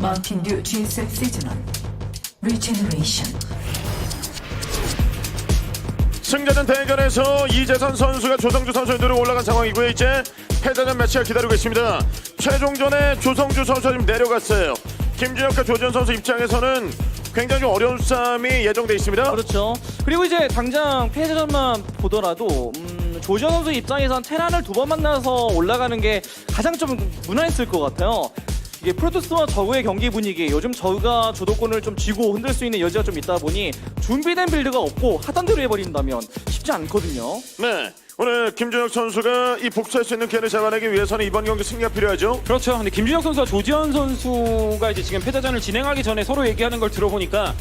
마운틴 듀 GSF 시즌1 리제너레이션. 승자전 대결에서 이재선 선수가 조성주 선수에 누르고 올라간 상황이고요. 이제 패자전 매치가 기다리고 있습니다. 최종전에 조성주 선수가 지금 내려갔어요. 김준혁과 조지현 선수 입장에서는 굉장히 좀 어려운 싸움이 예정돼 있습니다. 그렇죠. 그리고 이제 당장 패자전만 보더라도 조지현 선수 입장에선 테란을 두 번 만나서 올라가는 게 가장 좀 무난했을 것 같아요. 이게 프로토스와 저그의 경기 분위기, 요즘 저그가 주도권을 좀 쥐고 흔들 수 있는 여지가 좀 있다 보니 준비된 빌드가 없고 하던 대로 해버린다면 쉽지 않거든요. 네, 오늘 김준혁 선수가 이 복수할 수 있는 기회를 잡아내기 위해서는 이번 경기 승리가 필요하죠. 그렇죠. 근데 김준혁 선수와 조지현 선수가 이제 지금 패자전을 진행하기 전에 서로 얘기하는 걸 들어보니까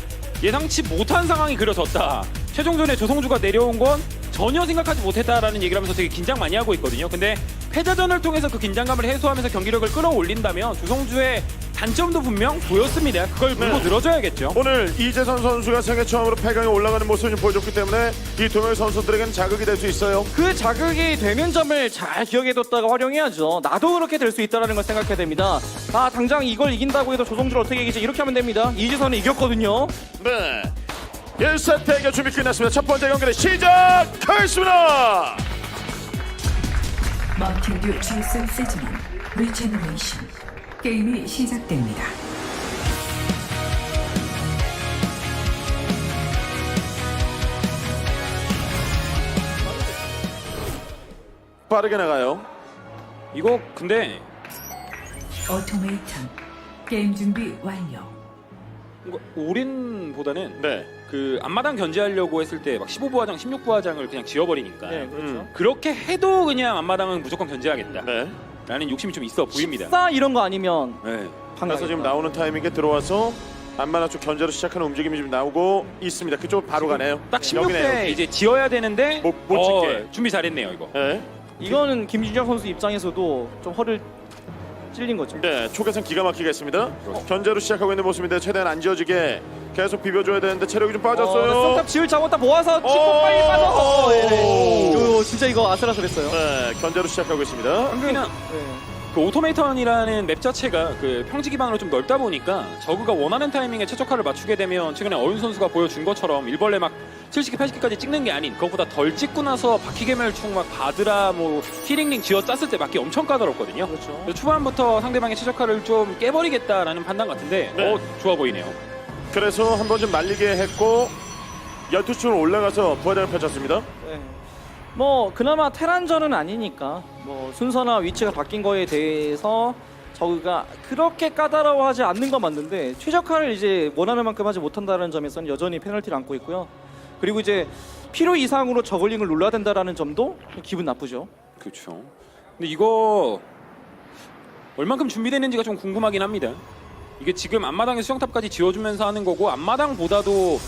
예상치 못한 상황이 그려졌다. 최종전에 조성주가 내려온 건 전혀 생각하지 못했다라는 얘기를 하면서 되게 긴장 많이 하고 있거든요. 근데 패자전을 통해서 그 긴장감을 해소하면서 경기력을 끌어올린다면 조성주의 단점도 분명 보였습니다. 그걸 물고 늘어줘야겠죠. 오늘 이재선 선수가 생애 처음으로 8강에 올라가는 모습을 보여줬기 때문에 이 두 명의 선수들에게는 자극이 될 수 있어요. 그 자극이 되는 점을 잘 기억해뒀다가 활용해야죠. 나도 그렇게 될 수 있다는 걸 생각해야 됩니다. 아, 당장 이걸 이긴다고 해서 조성주를 어떻게 이기지? 이렇게 하면 됩니다. 이지선은 이겼거든요. 네, 1세트 대결 준비 끝났습니다. 첫 번째 경기를 시작하겠습니다. 마운틴 듀 GSF 시즌1 리제너레이션. 게임이 시작됩니다. 빠르게 나가요. 이거 근데 오토메이션. 게임 준비 완료. 이거 올인보다는 네, 그 앞마당 견제하려고 했을 때 막 15부화장, 16부화장을 그냥 지워버리니까 네, 그렇죠. 그렇게 해도 그냥 앞마당은 무조건 견제하겠다 네. 라는 욕심이 좀 있어 보입니다. 싸 이런 거 아니면 네. 그래서 지금 나오는 타이밍에 들어와서 안마나 쪽 견제로 시작하는 움직임이 지금 나오고 있습니다. 그쪽 바로 가네요. 딱 16대 여기네요. 이제 지어야 되는데 못 찍게. 준비 잘했네요 이거. 네. 이거는 김준혁 선수 입장에서도 좀 허를 찔린 거죠. 네, 초계산 기가 막히게 했습니다. 견제로 시작하고 있는 모습인데 최대한 안 지어지게 계속 비벼줘야 되는데 체력이 좀 빠졌어요. 쏙탑 지을 잡았다 모아서 찍고 빨리 빠져서 이거 진짜 이거 아슬아슬했어요. 네, 견제로 시작하고 있습니다. 그냥 네. 그 오토메이턴이라는 맵 자체가 그 평지 기반으로 좀 넓다 보니까 저그가 원하는 타이밍에 최적화를 맞추게 되면 최근에 어윤 선수가 보여준 것처럼 일벌레 막 70개, 80개까지 찍는 게 아닌 그것보다 덜 찍고 나서 바퀴개멸충 막 바드라 뭐 히링링 쥐어 짰을 때 맞기 엄청 까다롭거든요. 그렇죠. 그래서 초반부터 상대방의 최적화를 좀 깨버리겠다라는 판단 같은데 네. 좋아 보이네요. 그래서 한 번 좀 말리게 했고 12층으로 올라가서 부하장을 펼쳤습니다. 네. 뭐 그나마 테란전은 아니니까 뭐 순서나 위치가 바뀐 거에 대해서 저그가 그렇게 까다로워하지 않는 건 맞는데 최적화를 이제 원하는 만큼 하지 못한다는 점에서는 여전히 페널티를 안고 있고요. 그리고 이제 필요 이상으로 저글링을 눌러야 된다라는 점도 기분 나쁘죠. 그렇죠. 근데 이거 얼만큼 준비됐는지가 좀 궁금하긴 합니다. 이게 지금 앞마당에 수정탑까지 지어주면서 하는 거고 앞마당보다도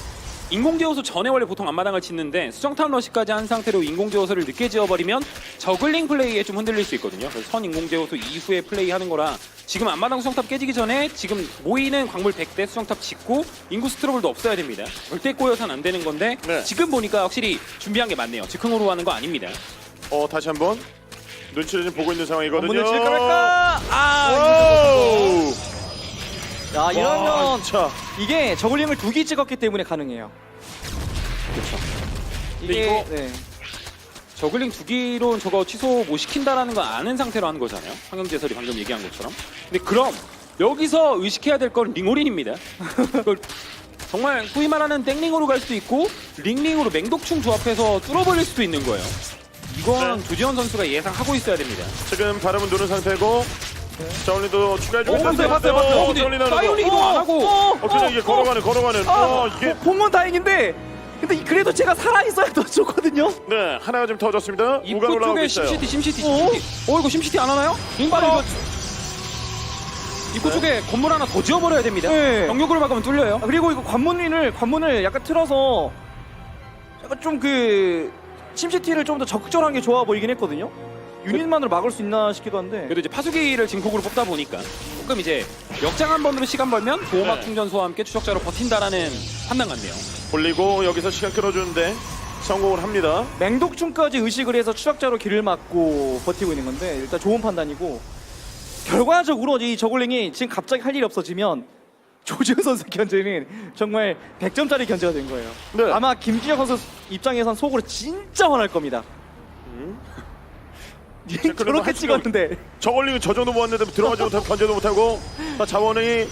인공제어소 전에 원래 보통 앞마당을 짓는데 수정탑 러시까지 한 상태로 인공제어소를 늦게 지어버리면 저글링 플레이에 좀 흔들릴 수 있거든요. 그래서 선 인공제어소 이후에 플레이하는 거라 지금 앞마당 수정탑 깨지기 전에 지금 모이는 광물 100대 수정탑 짓고 인구 스트로블도 없어야 됩니다. 절대 꼬여서는 안 되는 건데 네. 지금 보니까 확실히 준비한 게 맞네요. 즉흥으로 하는 거 아닙니다. 다시 한번 눈치를 좀 보고 있는 상황이거든요. 문을 칠까 말까? 와우! 야 이러면 자, 이게 저글링을 2개 찍었기 때문에 가능해요. 그렇죠. 이게 이거- 네. 저글링 2기로 저거 취소 못 시킨다라는 거 아는 상태로 하는 거잖아요. 황영재설이 방금 얘기한 것처럼. 근데 그럼 여기서 의식해야 될 건 링올인입니다. 그걸 정말 소위 말하는 땡링으로 갈 수도 있고 링링으로 맹독충 조합해서 뚫어버릴 수도 있는 거예요. 이건 네. 조지현 선수가 예상하고 있어야 됩니다. 지금 바람은 누는 상태고 저울리도 추가해주고 봤어요, 봤어요. 저울리 나오고. 사이오닉 이동 안 하고 그냥 이게 걸어가는. 아, 이게 공은 다행인데 근데 그래도 제가 살아있어야 더 좋거든요. 네, 하나가 좀 터졌습니다. 입구 우가 올라가고 쪽에 있어요. 심시티. 이거 심시티 안 하나요? 이거 입구 쪽에 건물 하나 더 지어버려야 됩니다. 네. 병력으로 막으면 뚫려요. 아, 그리고 이거 관문을 약간 틀어서 약간 좀 그 심시티를 좀 더 적극적으로 하는 게 좋아 보이긴 했거든요. 유닛만으로 막을 수 있나 싶기도 한데. 그래도 이제 파수기를 진국으로 뽑다 보니까 조금 이제 역장 한 번으로 시간 벌면 보호막 네. 충전소와 함께 추적자로 버틴다라는 판단 같네요. 돌리고 여기서 시간 끌어주는데 성공을 합니다. 맹독충까지 의식을 해서 추적자로 길을 막고 버티고 있는 건데 일단 좋은 판단이고 결과적으로 이 저글링이 지금 갑자기 할 일이 없어지면 조지현 선수 견제는 정말 100점짜리 견제가 된 거예요. 네. 아마 김준혁 선수 입장에선 속으로 진짜 화날 겁니다. 저렇게 찍었는데 저걸링은 저 정도 모았는데 들어가지 못하고 견제도 못하고 자원이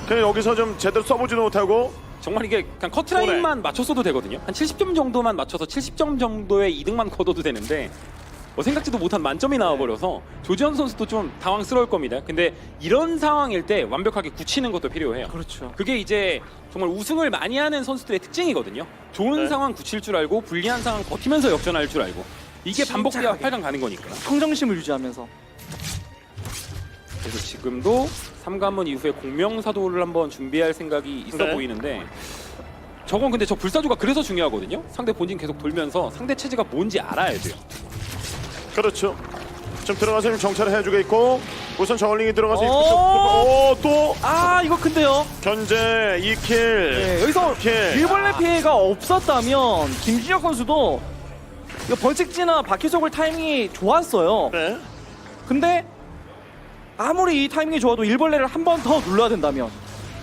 그냥 여기서 좀 제대로 써보지도 못하고 정말 이게 그냥 커트라인만 맞췄어도 되거든요. 한 70점 정도만 맞춰서 70점 정도의 이득만 거둬도 되는데 생각지도 못한 만점이 나와버려서 조지현 선수도 좀 당황스러울 겁니다. 근데 이런 상황일 때 완벽하게 굳히는 것도 필요해요. 그렇죠. 그게 이제 정말 우승을 많이 하는 선수들의 특징이거든요. 좋은 네. 상황 굳힐 줄 알고 불리한 상황 버티면서 역전할 줄 알고 이게 반복돼야 8강 가는 거니까. 평정심을 유지하면서 그래서 지금도 3관문 이후에 공명사도를 한번 준비할 생각이 있어 네. 보이는데 저건 근데 저 불사조가 그래서 중요하거든요. 상대 본진 계속 돌면서 상대 체제가 뭔지 알아야 돼요. 그렇죠. 좀 들어가서 좀 정찰을 해주고 있고 우선 저걸링이 들어가서 또 아 이거 큰데요. 견제 2킬. 네, 여기서 오케이. 일벌레 피해가 없었다면 김준혁 선수도 이거 번식지나 바퀴속을 타이밍이 좋았어요. 네. 근데 아무리 이 타이밍이 좋아도 일벌레를 한 번 더 눌러야 된다면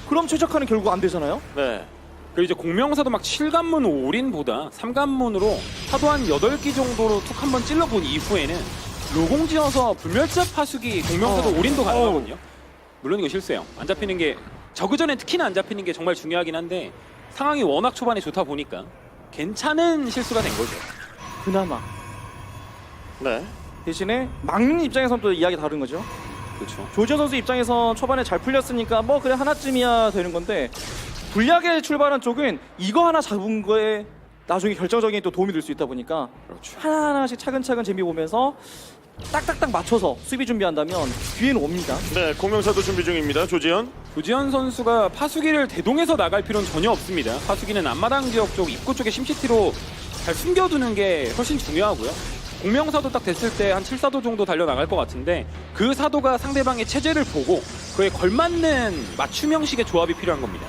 그럼 최적화는 결국 안 되잖아요. 네. 그리고 이제 공명사도 막 7관문 올인보다 3관문으로 사도 한 8기 정도로 툭 한번 찔러본 이후에는 로공 지어서 불멸자 파수기 공명사도 올인도 가능하거든요. 물론 이거 실수예요. 안 잡히는 게 저그전에 특히나 안 잡히는 게 정말 중요하긴 한데 상황이 워낙 초반에 좋다 보니까 괜찮은 실수가 된 거죠. 그나마 네. 대신에 막는 입장에서는 또 이야기 다른 거죠. 그렇죠. 조지현 선수 입장에선 초반에 잘 풀렸으니까 뭐 그래 하나쯤이야 되는 건데 불리하게 출발한 쪽은 이거 하나 잡은 거에 나중에 결정적인 또 도움이 될 수 있다 보니까 그렇죠. 하나하나씩 차근차근 재미 보면서 딱딱딱 맞춰서 수비 준비한다면 뒤에는 옵니다. 네. 공명사도 준비 중입니다. 조지현. 조지현 선수가 파수기를 대동해서 나갈 필요는 전혀 없습니다. 파수기는 앞마당 지역 쪽 입구 쪽에 심시티로 잘 숨겨두는 게 훨씬 중요하고요. 공명사도 딱 됐을 때 한 7사도 정도 달려나갈 것 같은데 그 사도가 상대방의 체제를 보고 그에 걸맞는 맞춤 형식의 조합이 필요한 겁니다.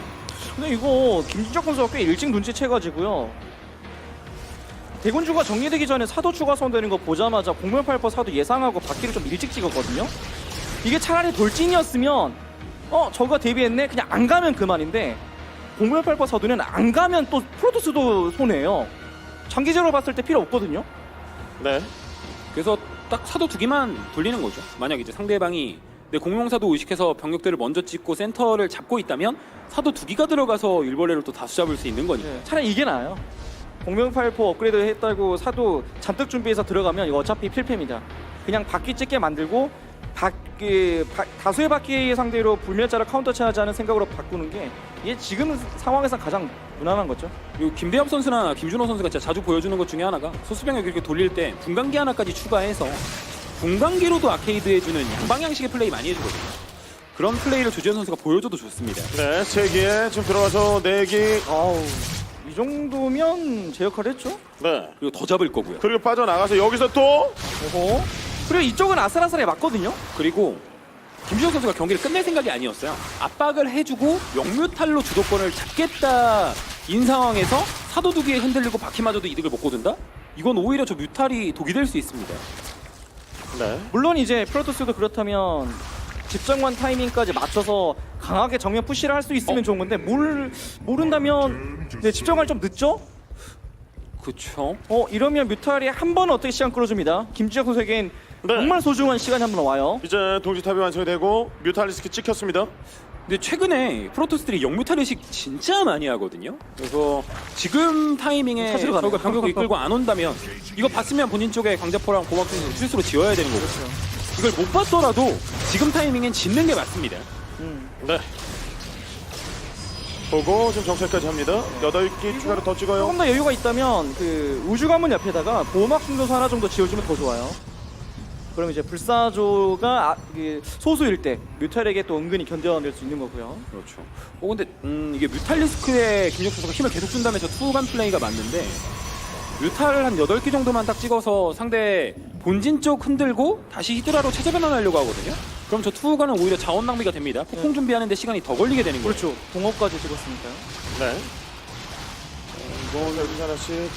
근데 이거 김준혁 선수가 꽤 일찍 눈치채가지고요. 대군주가 정리되기 전에 사도 추가선되는 거 보자마자 공멸팔퍼 사도 예상하고 바퀴를 좀 일찍 찍었거든요. 이게 차라리 돌진이었으면 저거 대비했네 그냥 안 가면 그만인데 공멸팔퍼 사도는 안 가면 또 프로토스도 손해예요. 장기적으로 봤을 때 필요 없거든요. 네. 그래서 딱 사도 2기만 돌리는 거죠. 만약 이제 상대방이 내 공명사도 의식해서 병력들을 먼저 찍고 센터를 잡고 있다면 사도 2기가 들어가서 일벌레를 또 다수 잡을 수 있는 거니까. 차라리 이게 나아요. 공명팔포 업그레이드 했다고 사도 잔뜩 준비해서 들어가면 이거 어차피 필패입니다. 그냥 바퀴 찍게 만들고 다수의 바퀴 상대로 불멸자를 카운터 차지하는 생각으로 바꾸는 게 이게 지금 상황에서 가장 무난한 거죠. 그리고 김대엽 선수나 김준호 선수가 진짜 자주 보여주는 것 중에 하나가 소수병력 이렇게 돌릴 때 분광기 하나까지 추가해서 분광기로도 아케이드 해주는 양방향식의 플레이 많이 해주거든요. 그런 플레이를 조지현 선수가 보여줘도 좋습니다. 네. 3기에 지금 들어가서 4기. 아우 이 정도면 제 역할을 했죠. 네. 그리고 더 잡을 거고요. 그리고 빠져나가서 여기서 또 어허. 그리고 이쪽은 아슬아슬하게 맞거든요. 그리고 김준호 선수가 경기를 끝낼 생각이 아니었어요. 압박을 해주고 영뮤탈로 주도권을 잡겠다인 상황에서 사도 2기에 흔들리고 바퀴마저도 이득을 못 거둔다? 이건 오히려 저 뮤탈이 독이 될 수 있습니다. 네. 물론 이제 프로토스도 그렇다면 집정관 타이밍까지 맞춰서 강하게 정면 푸시를 할 수 있으면 좋은 건데 모른다면 네, 집정관이 좀 늦죠? 그쵸? 이러면 뮤탈이 한 번 어떻게 시간 끌어줍니다. 김지혁 선수에겐 네. 정말 소중한 시간이 한 번 와요. 이제 동시탑이 완성이 되고 뮤탈리스크 찍혔습니다. 근데 최근에 프로토스들이 영뮤탈 의식 진짜 많이 하거든요. 그래서 지금 타이밍에 찾으러 가네요. 저희가 병력을 이끌고 안 온다면 이거 봤으면 본인 쪽에 강자포랑 고맙게는 실수로 지어야 되는 거거든요. 이걸 못 봤더라도 지금 타이밍엔 짓는 게 맞습니다. 네. 보고 지금 정찰까지 합니다. 8기 추가로 더 찍어요. 조금 더 여유가 있다면 그 우주관문 옆에다가 보호막 충전소 하나 정도 지어주면 더 좋아요. 그럼 이제 불사조가 소수일 때 뮤탈에게 또 은근히 견뎌낼 수 있는 거고요. 그렇죠. 근데 이게 뮤탈리스크에 김혁 선수가 힘을 계속 준다면 저 투간 플레이가 맞는데 뮤탈을 한 8개 정도만 딱 찍어서 상대 본진 쪽 흔들고 다시 히드라로 체제 변환하려고 하거든요. 그럼 저 투간은 오히려 자원 낭비가 됩니다. 폭풍 준비하는데 시간이 더 걸리게 되는 거예요. 그렇죠. 공업까지 찍었으니까요. 네. 이거 여기 하나씩.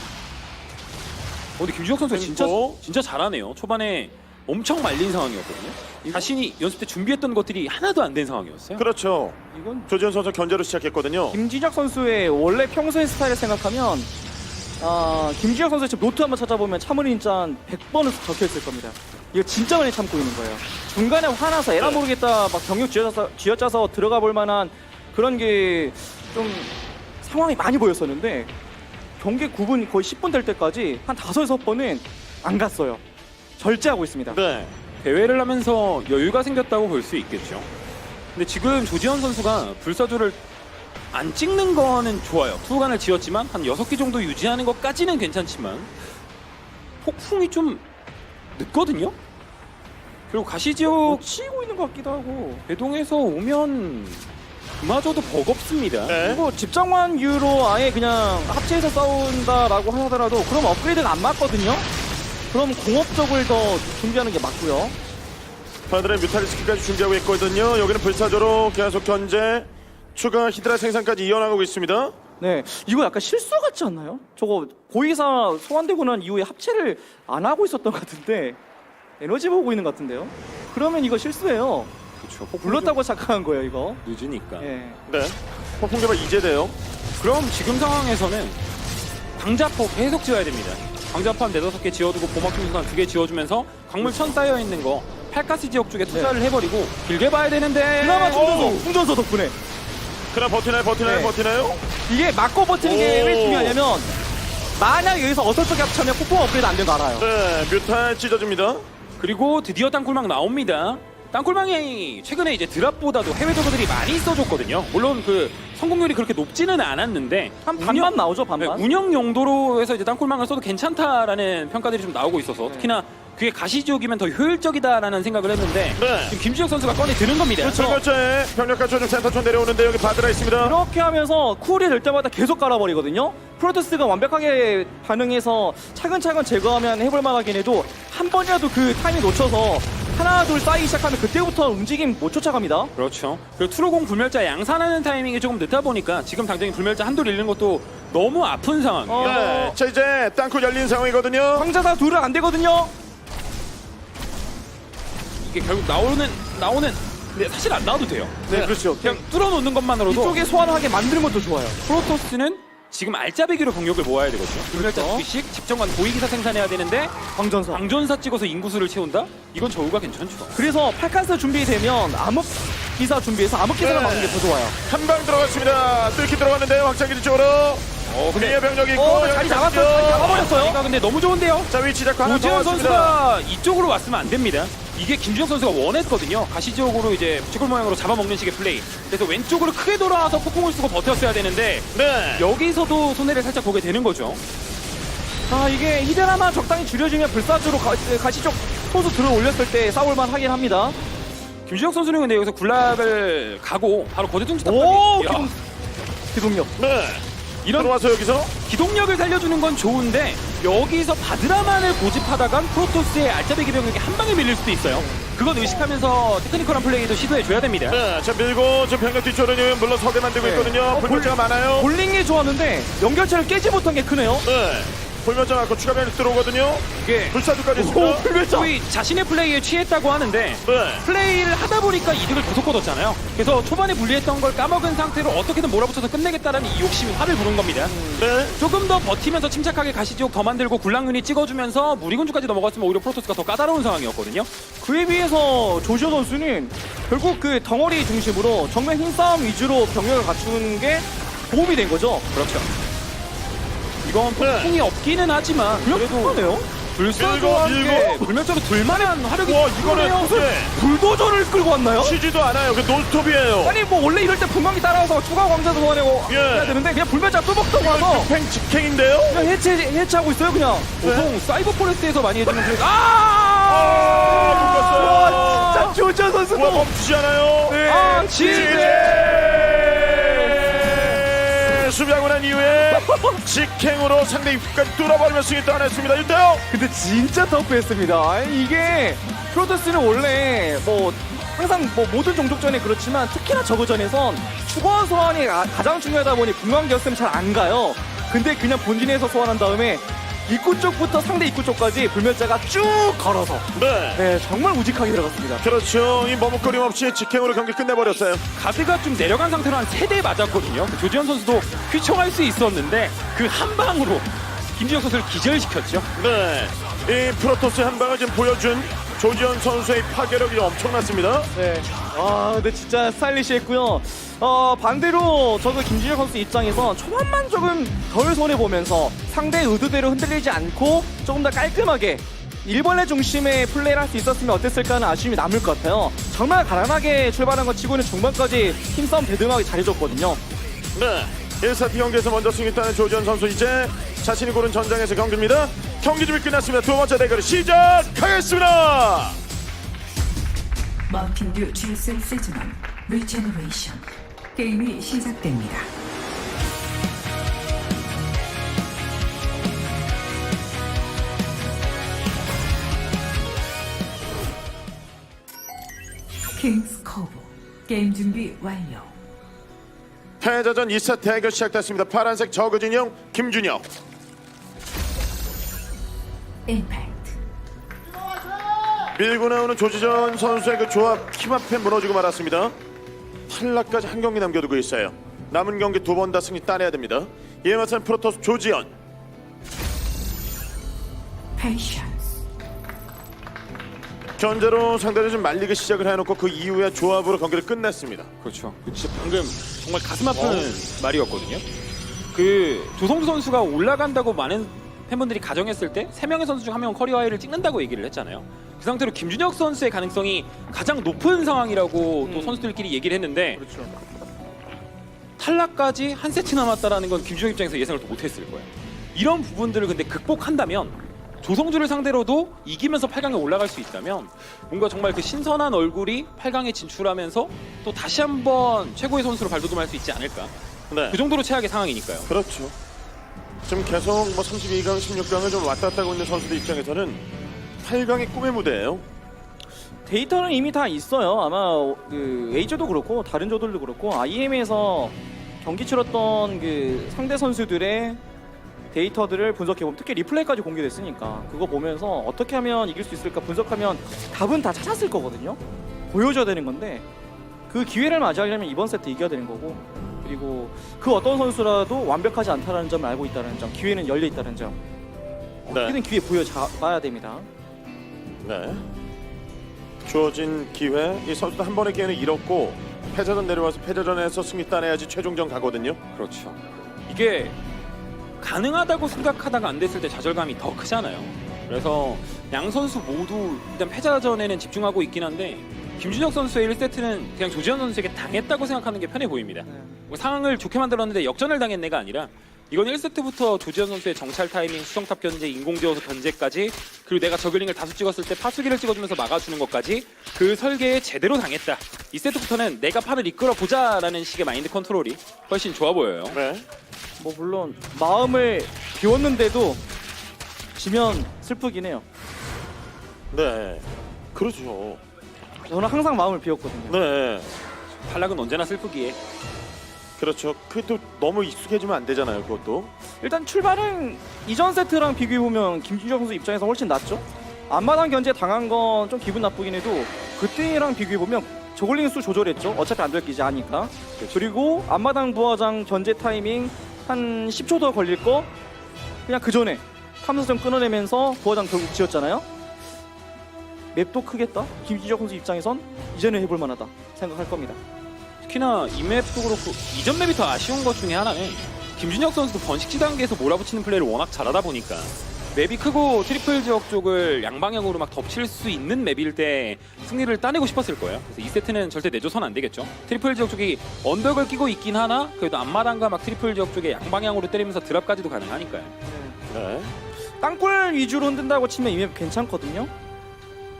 근데 김주혁 선수가 템포. 진짜 잘하네요. 초반에 엄청 말린 상황이었거든요. 자신이 연습 때 준비했던 것들이 하나도 안 된 상황이었어요. 그렇죠. 이건 조지현 선수 견제로 시작했거든요. 김진혁 선수의 원래 평소의 스타일을 생각하면 김진혁 선수의 지금 노트 한번 찾아보면 참을인 진짜 100번은 적혀있을 겁니다. 이거 진짜 많이 참고 있는 거예요. 중간에 화나서 에라 모르겠다 막 경력 쥐어짜서 들어가 볼 만한 그런 게 좀 상황이 많이 보였었는데 경기 9분 거의 10분 될 때까지 한 5-6번은 안 갔어요. 절제하고 있습니다. 네. 대회를 하면서 여유가 생겼다고 볼 수 있겠죠. 근데 지금 조지현 선수가 불사조를 안 찍는 거는 좋아요. 투간을 지었지만 한 6개 정도 유지하는 것까지는 괜찮지만 폭풍이 좀 늦거든요. 그리고 가시지역 치고 있는 것 같기도 하고. 배동에서 오면 그마저도 버겁습니다. 네. 그리고 집정관 이후로 아예 그냥 합체해서 싸운다라고 하더라도 그럼 업그레이드가 안 맞거든요. 그럼 공업적을 더 준비하는 게 맞고요. 파드의 뮤탈리스크까지 준비하고 있거든요. 여기는 불사조로 계속 견제, 추가 히드라 생산까지 이어나가고 있습니다. 네, 이거 약간 실수 같지 않나요? 저거 고위사 소환되고 난 이후에 합체를 안 하고 있었던 것 같은데 에너지 보고 있는 것 같은데요. 그러면 이거 실수예요. 그렇죠. 불렀다고 착각한 거예요, 이거. 늦으니까. 예. 네. 폭풍 개발 이제 돼요. 그럼 지금 상황에서는 방자포 계속 지어야 됩니다. 방자포 한 4-5개 지어두고 보막중수단 2개 지어주면서 광물 천 쌓여 있는 거 팔가스 지역 쪽에 투자를 해버리고 길게 봐야 되는데 그나마 충전소 덕분에 그럼 버티나요? 네. 버티나요? 이게 막고 버티는 게 왜 오. 중요하냐면 만약 여기서 어설프게 합치면 폭풍 업그레이드 안 되는 거 알아요. 네. 뮤탈 찢어집니다. 그리고 드디어 땅굴망 나옵니다. 땅굴망이 최근에 이제 드랍보다도 해외 저그들이 많이 써줬거든요. 물론 그 성공률이 그렇게 높지는 않았는데 한 반만 나오죠, 네, 반만. 운영 용도로 해서 이제 땅굴망을 써도 괜찮다라는 평가들이 좀 나오고 있어서 특히나 그게 가시지옥이면 더 효율적이다라는 생각을 했는데 네. 지금 김주혁 선수가 꺼내 드는 겁니다. 출발자에 병력 갖춰 좀 센터촌 내려오는데 여기 바드라 있습니다. 이렇게 하면서 쿨이 될 때마다 계속 깔아버리거든요. 프로토스가 완벽하게 반응해서 차근차근 제거하면 해볼 만하긴 해도 한 번이라도 그 타이밍 놓쳐서 하나 둘 쌓이기 시작하면 그때부터 움직임 못 쫓아갑니다. 그렇죠. 그리고 투로공 불멸자 양산하는 타이밍이 조금 늦다 보니까 지금 당장에 불멸자 한돌 잃는 것도 너무 아픈 상황이에요. 네. 자 이제 땅굴 열린 상황이거든요. 황자사 둘은 안 되거든요. 이게 결국 나오는 근데 사실 안 나와도 돼요. 네, 그렇죠. 그냥 뚫어놓는 것만으로도 이쪽에 소환하게 만드는 것도 좋아요. 프로토스는 지금 알짜배기로 병력을 모아야 되거든요. 불멸자 그렇죠. 2씩 집정관 고위기사 생산해야 되는데 광전사. 광전사 찍어서 인구수를 채운다? 이건 저우가 괜찮죠. 그래서 팔카스 준비되면 암흑기사 준비해서 암흑기사를 네. 막는 게 더 좋아요. 한 방 들어갔습니다. 뚫기 들어갔는데요. 확장기지 쪽으로. 근데 위에 병력이 있고. 자리 여기 잡았어요. 잡죠. 자리 잡아버렸어요. 그러니까 근데 너무 좋은데요. 자 위치 잡고 하나 더 조지현 왔습니다. 선수가 이쪽으로 왔으면 안 됩니다. 이게 김주혁 선수가 원했거든요. 가시지역으로 이제 지골 모양으로 잡아먹는 식의 플레이. 그래서 왼쪽으로 크게 돌아와서 폭풍을 쓰고 버텼어야 되는데 네. 여기서도 손해를 살짝 보게 되는 거죠. 아, 이게 히드라만 적당히 줄여주면 불사조로 가시쪽 소수 들어 올렸을 때 싸울만 하긴 합니다. 김주혁 선수는 근데 여기서 굴락을 가고 바로 거대둥지 오, 탑까지 기동력. 네. 이런 들어와서 여기서 기동력을 살려주는 건 좋은데 여기서 바드라만을 고집하다간 프로토스의 알짜배기 병력이 한 방에 밀릴 수도 있어요. 그건 의식하면서 테크니컬한 플레이도 시도해줘야 됩니다. 네. 자 밀고 지금 병력 뒤쪽으로는 물론 서게 만들고 네. 있거든요. 불멸자가 많아요. 볼링이 좋았는데 연결체를 깨지 못한 게 크네요. 네. 불멸자 맞고 추가 병력 들어오거든요. 이게 불사조까지 있습니다. 불멸자. 거의 자신의 플레이에 취했다고 하는데 네. 플레이를 하다 보니까 이득을 계속 거뒀잖아요. 그래서 초반에 불리했던 걸 까먹은 상태로 어떻게든 몰아붙여서 끝내겠다라는 이 욕심이 화를 부른 겁니다. 네. 조금 더 버티면서 침착하게 가시지옥 더 만들고 굴락 유닛 찍어주면서 무리군주까지 넘어갔으면 오히려 프로토스가 더 까다로운 상황이었거든요. 그에 비해서 조지오 선수는 결국 그 덩어리 중심으로 정면 힘싸움 위주로 병력을 갖추는 게 도움이 된 거죠. 그렇죠. 이건 폭풍이 없기는 하지만 그래도 그래도 불사조와 함께 밀고. 불멸자로 둘만한 화력이 와 이거는 무슨 네. 불도저를 끌고 왔나요? 쉬지도 않아요. 그 논스톱이에요. 아니 뭐 원래 이럴 때 분광기 따라와서 추가 광자도 소환하고 예. 해야 되는데 그냥 불멸자 뚜벅뚜벅 와서 팽 직행인데요. 그냥 해체하고 있어요 그냥. 보통 사이버 포레스트에서 많이 해주는 플레이 와, 진짜 조지오 선수도 와 멈추지 않아요. 네. 수비하고 난 이후에 직행으로 상대 입구까지 뚫어버리며 승리 따냈습니다. 1대0. 근데 진짜 터프했습니다. 아니, 이게 프로토스는 원래 뭐 항상 뭐 모든 종족전에 그렇지만 특히나 저그전에선 추가 소환이 가장 중요하다 보니 분광기였으면 잘 안 가요. 근데 그냥 본진에서 소환한 다음에 입구 쪽부터 상대 입구 쪽까지 불멸자가 쭉 걸어서 네. 네, 정말 우직하게 들어갔습니다. 그렇죠. 이 머뭇거림 없이 직행으로 경기 끝내버렸어요. 가드가 좀 내려간 상태로 한 3대 맞았거든요. 조지현 선수도 휘청할 수 있었는데 그 한 방으로 김진혁 선수를 기절시켰죠. 네. 이 프로토스 한 방을 지금 보여준 조지현 선수의 파괴력이 엄청났습니다. 네. 아, 근데 진짜 스타일리시했고요. 반대로 저그 김진혁 선수 입장에서 초반만 조금 덜 손해보면서 상대 의도대로 흔들리지 않고 조금 더 깔끔하게 일벌레 중심의 플레이를 할 수 있었으면 어땠을까 하는 아쉬움이 남을 것 같아요. 정말 가난하게 출발한 것 치고는 중반까지 힘싸움 대등하게 잘해줬거든요. 네. 1세트 경기에서 먼저 승리 따는 조지현 선수 이제 자신이 고른 전장에서 경기입니다. 경기 준비 끝났습니다. 두 번째 대결을 시작하겠습니다. 마운틴듀 GS 시즌1 리제너레이션 게임이 시작됩니다. 킹스 코브 게임 준비 완료. 패자전 2차 대결 시작됐습니다. 파란색 저그 진영 김준혁. 임팩트. 밀고 나오는 조지현 선수의 그 조합 힘 앞에 무너지고 말았습니다. 탈락까지 한 경기 남겨두고 있어요. 남은 경기 2번 다 승리 따내야 됩니다. 이에 맞선 프로토스 조지현. 페이션스. 현재로 상대를 좀 말리기 시작을 해놓고 그 이후에 조합으로 경기를 끝냈습니다. 그렇죠. 진짜 방금 정말 가슴 아픈 말이었거든요. 그 조성주 선수가 올라간다고 많은 팬분들이 가정했을 때 3명의 선수 중 1명은 커리어 하이를 찍는다고 얘기를 했잖아요. 그 상태로 김준혁 선수의 가능성이 가장 높은 상황이라고 또 선수들끼리 얘기를 했는데 그렇죠. 탈락까지 한 세트 남았다라는 건 김준혁 입장에서 예상을 또 못했을 거예요. 이런 부분들을 근데 극복한다면 조성주를 상대로도 이기면서 8강에 올라갈 수 있다면 뭔가 정말 그 신선한 얼굴이 8강에 진출하면서 또 다시 한번 최고의 선수로 발돋움할 수 있지 않을까. 네. 그 정도로 최악의 상황이니까요. 그렇죠. 지금 계속 뭐 32강, 16강을 좀 왔다 갔다 하고 있는 선수들 입장에서는 8강이 꿈의 무대예요. 데이터는 이미 다 있어요. 아마 그 에이저도 그렇고 다른 조들도 그렇고 IM에서 경기 치렀던 그 상대 선수들의 데이터들을 분석해보면 특히 리플레이까지 공개됐으니까 그거 보면서 어떻게 하면 이길 수 있을까 분석하면 답은 다 찾았을 거거든요. 보여줘야 되는 건데 그 기회를 맞이하려면 이번 세트 이겨야 되는 거고 그리고 그 어떤 선수라도 완벽하지 않다는 점을 알고 있다는 점, 기회는 열려 있다는 점 어떻게든 기회 보여봐야 됩니다. 네. 주어진 기회, 이 선수도 한 번의 기회는 잃었고 패자전 내려와서 패자전에서 승리 따내야지 최종전 가거든요. 그렇죠. 이게 가능하다고 생각하다가 안 됐을 때 좌절감이 더 크잖아요. 그래서 양 선수 모두 일단 패자전에는 집중하고 있긴 한데 김준혁 선수의 1세트는 그냥 조지현 선수에게 당했다고 생각하는 게 편해 보입니다. 뭐 상황을 좋게 만들었는데 역전을 당했네가 아니라 이건 1세트부터 조지현 선수의 정찰 타이밍, 수정탑 견제, 인공지어서 견제까지 그리고 내가 저글링을 다수 찍었을 때 파수기를 찍어주면서 막아주는 것까지 그 설계에 제대로 당했다. 2세트부터는 내가 판을 이끌어보자라는 식의 마인드 컨트롤이 훨씬 좋아 보여요. 네. 뭐 물론 마음을 비웠는데도 지면 슬프긴 해요. 네. 그렇죠. 저는 항상 마음을 비웠거든요. 네. 탈락은 언제나 슬프기에. 그렇죠. 그것도 너무 익숙해지면 안 되잖아요. 그것도. 일단 출발은 이전 세트랑 비교해보면 김준혁 선수 입장에서 훨씬 낫죠. 앞마당 견제 당한 건 좀 기분 나쁘긴 해도 그때랑 비교해보면 저글링 수 조절했죠. 어차피 안 들키지 않으니까. 그리고 앞마당 부화장 견제 타이밍 한 10초 더 걸릴 거 그냥 그 전에 탐사정 끊어내면서 부화장 결국 지었잖아요. 맵도 크겠다. 김준혁 선수 입장에선 이제는 해볼 만하다 생각할 겁니다. 특히나 이 맵도 그렇고 이전 맵이 더 아쉬운 것 중에 하나는 김준혁 선수도 번식지 단계에서 몰아붙이는 플레이를 워낙 잘하다 보니까 맵이 크고 트리플 지역 쪽을 양방향으로 막 덮칠 수 있는 맵일 때 승리를 따내고 싶었을 거예요. 그래서 2세트는 절대 내줘선 안 되겠죠. 트리플 지역 쪽이 언덕을 끼고 있긴 하나 그래도 앞마당과 막 트리플 지역 쪽에 양방향으로 때리면서 드랍까지도 가능하니까요. 네. 땅굴 위주로 흔든다고 치면 이 맵 괜찮거든요.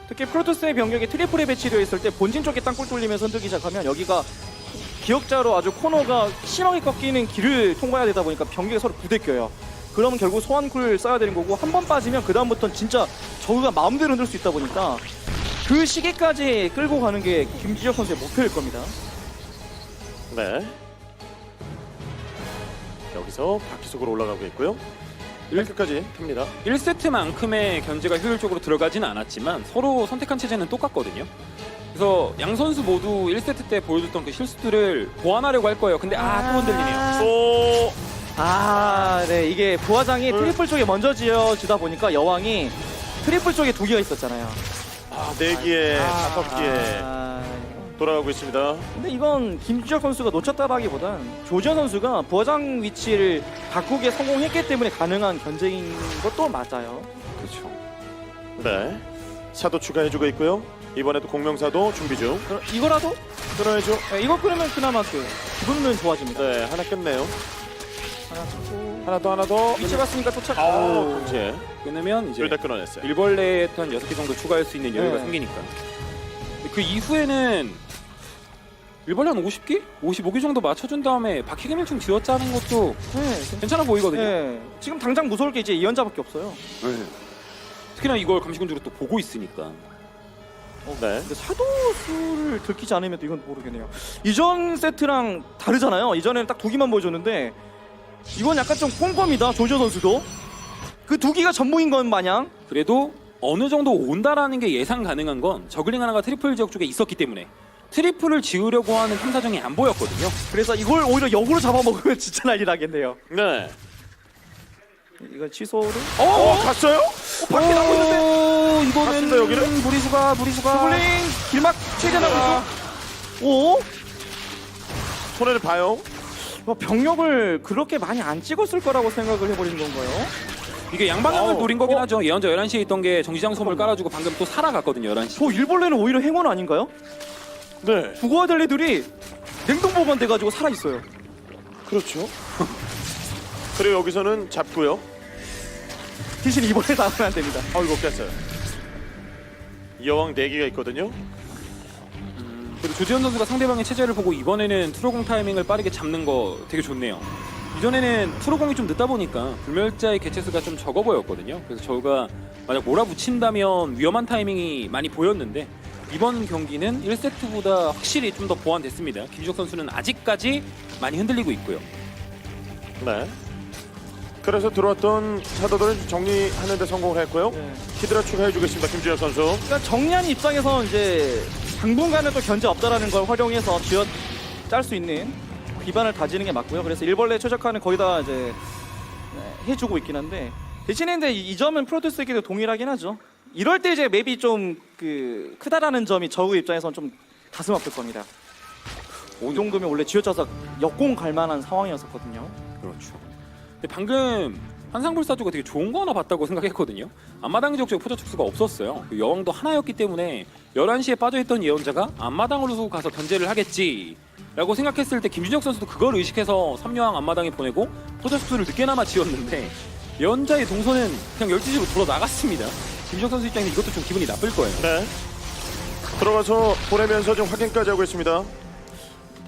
특히 프로토스의 병력이 트리플에 배치되어 있을 때 본진 쪽에 땅굴 뚫리면서 흔들기 시작하면 여기가 기역자로 아주 코너가 심하게 꺾이는 길을 통과해야 되다 보니까 병력이 서로 부대껴요. 그러면 결국 소환쿨 써야 되는 거고 한 번 빠지면 그 다음부터는 진짜 저그가 마음대로 흔들 수 있다 보니까 그 시기까지 끌고 가는 게 김지혁 선수의 목표일 겁니다. 네. 여기서 바퀴 속으로 올라가고 있고요. 이렇게까지 합니다. 1세트만큼의 견제가 효율적으로 들어가지는 않았지만 서로 선택한 체제는 똑같거든요. 그래서 양 선수 모두 1세트 때 보여줬던 그 실수들을 보완하려고 할 거예요. 근데 또 흔들리네요. 또 네, 이게 부화장이 트리플 쪽에 먼저 지어지다 보니까 여왕이 트리플 쪽에 두 개가 있었잖아요. 4기에 5기에 돌아가고 있습니다. 근데 이건 김주혁 선수가 놓쳤다라기보단 조지현 선수가 부화장 위치를 바꾸기에 성공했기 때문에 가능한 견제인 것도 맞아요. 그렇죠. 네. 사도 추가해주고 있고요. 이번에도 공명사도 준비 중. 그럼 이거라도 끊어야죠. 네, 이거 끊으면 그나마 기분은 좋아집니다. 네, 하나 끝내요. 하나 끊고 하나 더. 위치 봤으니까 쫓아. 아우, 동시에 끊으면 이제 둘 다 끊어냈어요. 일벌레에 한 6개 정도 추가할 수 있는 여유가 네. 생기니까. 근데 그 이후에는 일벌레 한 50개? 55개 정도 맞춰준 다음에 바퀴개밀충 지어짜는 것도 네, 괜찮아 보이거든요. 네. 지금 당장 무서울 게 이제 이연자밖에 없어요. 네. 특히나 이걸 감시군주로 또 보고 있으니까. 네. 근데 사도수를 들키지 않으면 또 이건 모르겠네요. 이전 세트랑 다르잖아요. 이전에는 딱 두 기만 보여줬는데 이건 약간 좀 꼼꼼이다. 조지현 선수도 그 두 기가 전부인 건 마냥. 그래도 어느 정도 온다라는 게 예상 가능한 건 저글링 하나가 트리플 지역 쪽에 있었기 때문에 트리플을 지으려고 하는 탐사정이 안 보였거든요. 그래서 이걸 오히려 역으로 잡아먹으면 진짜 난리 나겠네요. 네. 이건 취소를. 갔어요? 밖에 나오고 있는데 갔습니다, 여기는? 무리수가 더블링 길막 최대나고 있어. 오? 손해를 봐요. 병력을 그렇게 많이 안 찍었을 거라고 생각을 해버리는 건가요? 이게 양방향을 노린 거긴 어? 하죠. 예언자 11시에 있던 게 정지장 소음을 깔아주고 방금 또 살아갔거든요. 11시. 저 일벌레는 오히려 행운 아닌가요? 네. 죽어야 될 애들이 냉동보관 돼가지고 살아있어요. 그렇죠. 그리고 여기서는 잡고요. 대신 이번에 나오면 안 됩니다. 이거 깼어요. 여왕 4기가 있거든요. 그리고 조지현 선수가 상대방의 체제를 보고 이번에는 투로공 타이밍을 빠르게 잡는 거 되게 좋네요. 이전에는 투로공이 좀 늦다 보니까 불멸자의 개체수가 좀 적어 보였거든요. 그래서 저가 만약 몰아붙인다면 위험한 타이밍이 많이 보였는데 이번 경기는 1세트보다 확실히 좀 더 보완됐습니다. 김주혁 선수는 아직까지 많이 흔들리고 있고요. 네. 그래서 들어왔던 사도들을 정리하는 데 성공을 했고요. 네. 히드라 추가해주겠습니다. 김주혁 선수. 그러니까 정리한 입장에서 이제 당분간은 또 견제 없다라는 걸 활용해서 쥐어 짤 수 있는 비반을 다지는 게 맞고요. 그래서 일벌레 최적화는 거의 다 이제 해주고 있긴 한데 대신에 근데 이 점은 프로토스에게도 동일하긴 하죠. 이럴 때 이제 맵이 좀 크다라는 점이 저우 입장에서는 좀 가슴 아플 겁니다. 이 정도면 원래 쥐어짜서 역공 갈 만한 상황이었었거든요. 그렇죠. 근데 방금 한상불사조가 되게 좋은 거 하나 봤다고 생각했거든요. 앞마당 지역 쪽에 포자 축수가 없었어요. 그 여왕도 하나였기 때문에 11시에 빠져있던 예언자가 앞마당으로 가서 견제를 하겠지라고 생각했을 때 김준혁 선수도 그걸 의식해서 3여왕 앞마당에 보내고 포자 축수를 늦게나마 지었는데 예언자의 동선은 그냥 12시로 돌아 나갔습니다. 김준혁 선수 입장에서 이것도 좀 기분이 나쁠 거예요. 네. 들어가서 보내면서 좀 확인까지 하고 있습니다.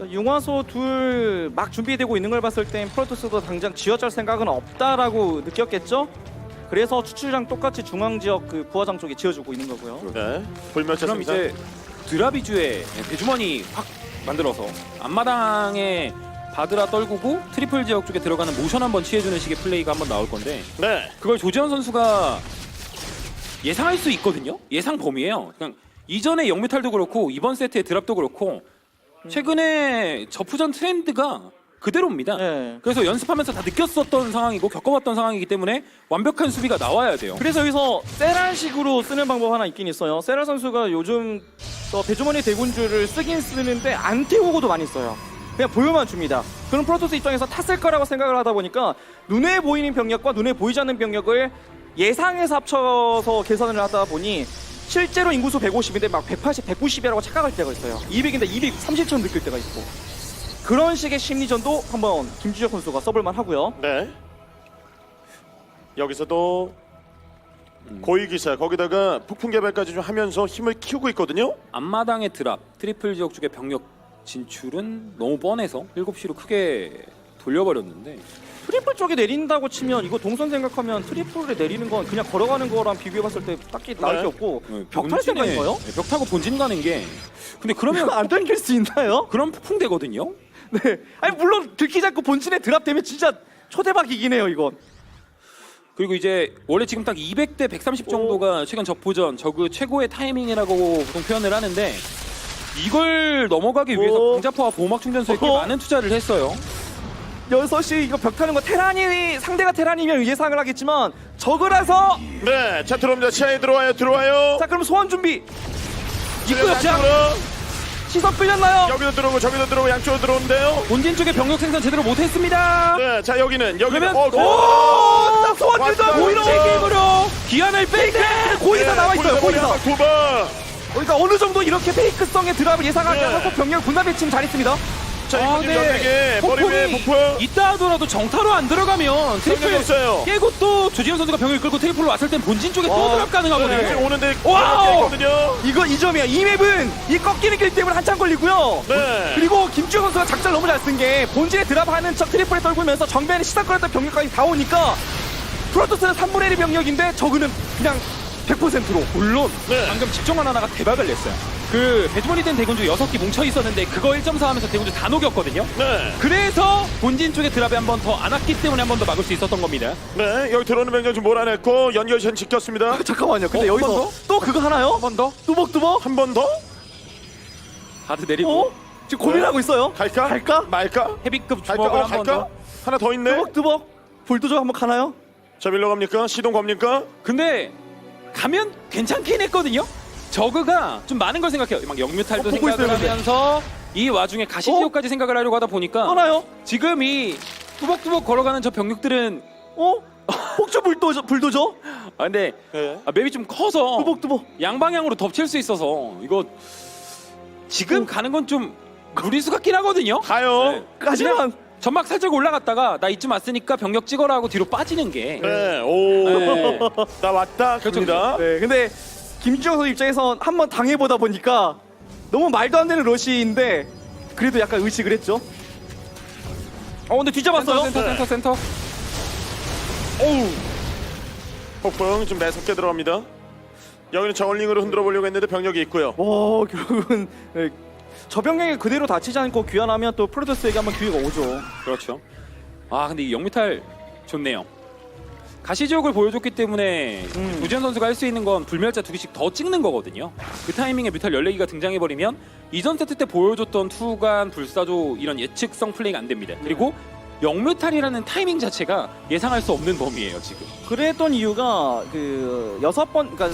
융화소 둘 막 준비되고 있는 걸 봤을 땐 프로토스도 당장 쥐어짤 생각은 없다라고 느꼈겠죠? 그래서 추출장 똑같이 중앙지역 그 부화장 쪽에 지어주고 있는 거고요. 네. 불멸자 그럼 생산. 이제 드랍 위주의 대주머니 확 만들어서 앞마당에 바드라 떨구고 트리플 지역 쪽에 들어가는 모션 한번 취해주는 식의 플레이가 한번 나올 건데 네. 그걸 조지현 선수가 예상할 수 있거든요. 예상 범위예요. 그냥 이전에 영메탈도 그렇고 이번 세트의 드랍도 그렇고 최근에 저푸전 트렌드가 그대로입니다. 네. 그래서 연습하면서 다 느꼈었던 상황이고 겪어봤던 상황이기 때문에 완벽한 수비가 나와야 돼요. 그래서 여기서 세랄식으로 쓰는 방법 하나 있긴 있어요. 세랄 선수가 요즘 배주머니 대군주를 쓰긴 쓰는데 안 태우고도 많이 써요. 그냥 보여만 줍니다. 그럼 프로토스 입장에서 탔을 거라고 생각을 하다 보니까 눈에 보이는 병력과 눈에 보이지 않는 병력을 예상해서 합쳐서 계산을 하다 보니 실제로 인구수 150인데 막 180, 190이라고 착각할 때가 있어요. 200인데 230처럼 느낄 때가 있고. 그런 식의 심리전도 한번 김주혁 선수가 써볼만 하고요. 네. 여기서도 고위기사 거기다가 폭풍 개발까지 좀 하면서 힘을 키우고 있거든요. 앞마당의 드랍, 트리플 지역 쪽의 병력 진출은 너무 뻔해서 7시로 크게 돌려버렸는데 트리플 쪽에 내린다고 치면 이거 동선 생각하면 트리플에 내리는 건 그냥 걸어가는 거랑 비교해봤을 때 딱히 나을 네. 게 없고 벽 탈 본진에- 생각인가요? 네, 벽 타고 본진 가는 게 근데 그러면 안 당길 수 있나요? 그럼 폭풍되거든요. 네. 아니 물론 들키지 않고 본진에 드랍되면 진짜 초대박이긴 해요 이건. 그리고 이제 원래 지금 딱 200대 130 정도가 최근 적보전 저그 최고의 타이밍이라고 보통 표현을 하는데 이걸 넘어가기 위해서 방자포와 보호막 충전소에 꽤 많은 투자를 했어요. 6시 이거 벽 타는 거 테란이 상대가 테란이면 예상을 하겠지만 적으라서 네, 자 들어옵니다. 시야에 들어와요. 자 그럼 소환 준비 입구 역장 양쪽으로. 시선 끌렸나요? 여기도 들어오고 저기도 들어오고 양쪽으로 들어오는데요. 본진 쪽에 병력 생산 제대로 못했습니다. 네, 자 여기는 그러면 오! 소환 왔다, 준다 오히려 왔다. 게임으로 기한을 페이크. 고의사 나와 있어요. 고의사. 두 번. 그러니까 어느 정도 이렇게 페이크성의 드랍을 예상하지 네. 않고 병력 분산 배치는 잘했습니다. 자 이거 지금 연대게 머리 위에 폭풍. 있다 하더라도 정타로 안 들어가면 트리플 없어요. 깨고 또 조지현 선수가 병을 끌고 트리플로 왔을 땐 본진 쪽에 또 드랍 가능하거든요. 네, 지금 오는데 와우! 있거든요. 이거 이 점이야. 이 맵은 이 꺾이는 길 때문에 한참 걸리고요. 네. 그리고 김주영 선수가 작전 너무 잘 쓴 게 본진에 드랍하는 척 트리플에 떨구면서 정면에 시선 끌었던 병력까지 다 오니까 프로토스는 3분의 1 병력인데 저그는 그냥 100%로 물론 네. 방금 집중관 하나가 대박을 냈어요. 그 배주머니 된 대군주 6개 뭉쳐 있었는데 그거 1.4 하면서 대군주 다 녹였거든요. 네. 그래서 본진 쪽에 드랍이 한 번 더 안 왔기 때문에 한 번 더 막을 수 있었던 겁니다. 네, 여기 들어오는 병력 좀 몰아냈고 연결선 지켰습니다. 잠깐만요. 근데 한 여기서 번 더? 또 그거 하나요? 한 번 더 뚜벅뚜벅? 한 번 더? 하드 내리고 어? 지금 고민하고 있어요. 갈까? 갈까? 말까? 헤비급 갈까? 주먹을 한 번 갈까? 더. 하나 더 있네. 뚜벅뚜벅? 불도저 한번 가나요? 자 밀러 갑니까? 시동 겁니까? 근데 가면 괜찮긴 했거든요. 저그가 좀 많은 걸 생각해요. 막 영뮤탈도 보고 생각을 있어요, 근데. 하면서 이 와중에 가시지옥까지 생각을 하려고 하다 보니까 하나요? 지금 이 뚜벅뚜벅 걸어가는 저 병력들은 어? 폭주 불도저? 아 근데 네. 맵이 좀 커서 뚜벅뚜벅. 양방향으로 덮칠 수 있어서 이거 지금 가는 건 좀 무리수 같긴 하거든요. 가요. 네. 하지만 그냥 전막 살짝 올라갔다가 나 이쯤 왔으니까 병력 찍어라 하고 뒤로 빠지는 게 네. 오. 네. 나 왔다. 그렇죠, 갑니다. 네, 근데 김주영 선수 입장에선 한번 당해보다 보니까 너무 말도 안 되는 러시인데 그래도 약간 의식을 했죠. 근데 뒤잡았어요. 센터. 오우. 폭풍 좀 매섭게 들어갑니다. 여기는 저울링으로 흔들어 보려고 했는데 병력이 있고요. 결국은 네, 저 병력이 그대로 다치지 않고 귀환하면 또 프로토스에게 한번 기회가 오죠. 그렇죠. 아 근데 이 영미탈 좋네요. 가시지옥을 보여줬기 때문에 조지현 선수가 할 수 있는 건 불멸자 2개씩 더 찍는 거거든요. 그 타이밍에 뮤탈 14기가 등장해버리면 이전 세트 때 보여줬던 투간, 불사조 이런 예측성 플레이가 안 됩니다. 그리고 영뮤탈이라는 타이밍 자체가 예상할 수 없는 범위예요 지금. 그랬던 이유가 그 그러니까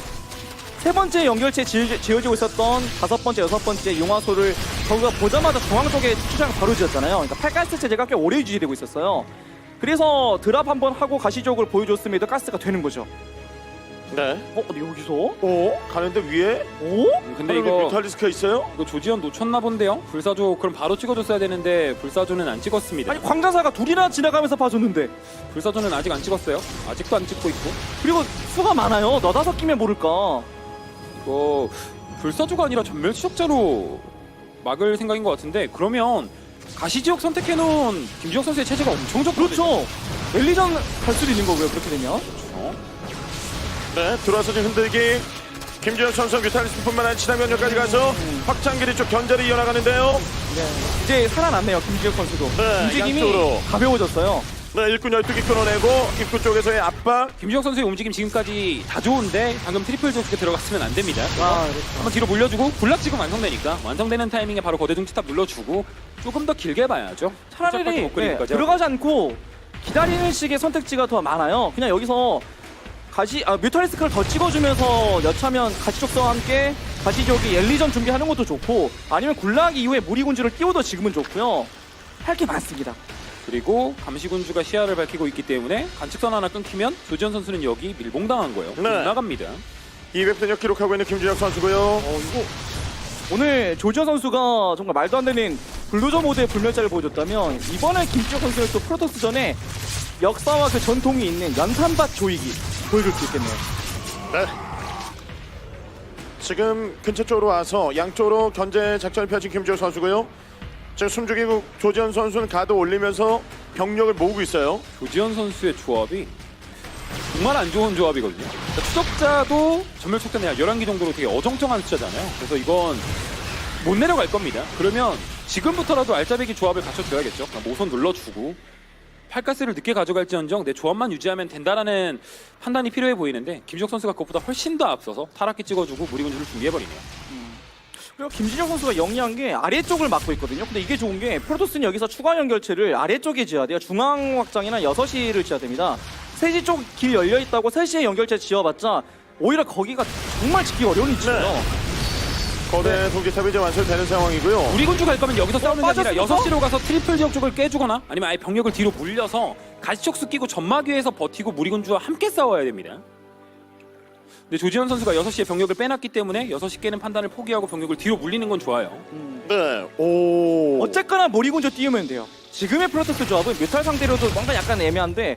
세 번째 연결체 지어지고 있었던 다섯 번째, 여섯 번째 용화소를 저가 보자마자 중앙 쪽에 추장을 바로 지었잖아요. 그러니까 팔가스 체제가 꽤 오래 유지되고 있었어요. 그래서 드랍 한번 하고 가시적을 보여줬음에도 가스가 되는 거죠. 네. 근데 여기서? 오. 가는데 위에? 오? 근데 이거 이거 뮤탈리스크가 있어요? 조지현 놓쳤나 본데요. 불사조 그럼 바로 찍어줬어야 되는데 불사조는 안 찍었습니다. 아니 광자사가 둘이나 지나가면서 봐줬는데 불사조는 아직 안 찍었어요. 아직도 안 찍고 있고. 그리고 수가 많아요. 너다섯 끼면 모를까. 이거 불사조가 아니라 전멸 추적자로 막을 생각인 것 같은데 그러면 가시지옥 선택해놓은 김지혁 선수의 체제가 엄청 좋거든요. 그렇죠. 엘리전 갈 수도 있는 거고요. 그렇게 되면. 그렇죠. 네. 들어와서 지금 흔들기. 김주현 선수 뮤탈리스크뿐만 아니라 친한 면역까지 가서 확장기리 쪽 견제를 이어나가는데요. 이제 살아났네요. 김지혁 선수도. 네, 움직임이 양쪽으로. 가벼워졌어요. 네. 일꾼 12개 끊어내고 입구 쪽에서의 압박. 김지혁 선수의 움직임 지금까지 다 좋은데 방금 트리플 조스에 들어갔으면 안 됩니다. 아, 한번 뒤로 몰려주고 블락 지금 완성되니까 완성되는 타이밍에 바로 거대 둥치탑 눌러주고 조금 더 길게 봐야죠. 차라리 업그레이드까지 하고. 들어가지 않고 기다리는 식의 선택지가 더 많아요. 그냥 여기서 뮤탈리스크를 더 찍어주면서 여차면 가시족서와 함께 가시족이 엘리전 준비하는 것도 좋고 아니면 굴락 이후에 무리군주를 띄워도 지금은 좋고요. 할 게 많습니다. 그리고 감시군주가 시야를 밝히고 있기 때문에 관측선 하나 끊기면 조지현 선수는 여기 밀봉당한 거예요. 네. 못 나갑니다. 200대력 기록하고 있는 김주혁 선수고요. 이거 오늘 조지현 선수가 정말 말도 안 되는 불도저 모드의 불멸자를 보여줬다면 이번에 김지혁 선수는 또 프로토스전에 역사와 그 전통이 있는 연탄밭 조이기 보여줄 수 있겠네요. 네. 지금 근처 쪽으로 와서 양쪽으로 견제 작전을 펼친 김주혁 선수고요. 지금 숨죽이고 조지현 선수는 가드 올리면서 병력을 모으고 있어요. 조지현 선수의 조합이 정말 안 좋은 조합이거든요. 그러니까 추적자도 전멸 촉자 내야 11기 정도로 되게 어정쩡한 숫자잖아요. 그래서 이건 못 내려갈 겁니다. 그러면 지금부터라도 알짜배기 조합을 갖춰줘야겠죠. 그러니까 모선 눌러주고 팔가스를 늦게 가져갈지언정 내 조합만 유지하면 된다라는 판단이 필요해 보이는데 김주혁 선수가 그것보다 훨씬 더 앞서서 타락기 찍어주고 무리군주를 준비해버리네요. 그리고 김진영 선수가 영리한 게 아래쪽을 막고 있거든요. 근데 이게 좋은 게 프로토스는 여기서 추가 연결체를 아래쪽에 지어야 돼요. 중앙 확장이나 6시를 지어야 됩니다. 3시 쪽 길 열려 있다고 3시에 연결체 지어봤자 오히려 거기가 정말 짓기 어려운 위치예요. 네. 거대 동기탑이 이제 완성되는 상황이고요. 무리군주 갈 거면 여기서 싸우는 게 아니라 빠졌습니까? 6시로 가서 트리플 지역 쪽을 깨주거나 아니면 아예 병력을 뒤로 물려서 가시촉수 끼고 점막 위에서 버티고 무리군주와 함께 싸워야 됩니다. 근데 조지현 선수가 6시에 병력을 빼놨기 때문에 6시 깨는 판단을 포기하고 병력을 뒤로 물리는 건 좋아요. 네. 오. 어쨌거나 무리군주 띄우면 돼요. 지금의 프로토스 조합은 뮤탈 상대로도 뭔가 약간 애매한데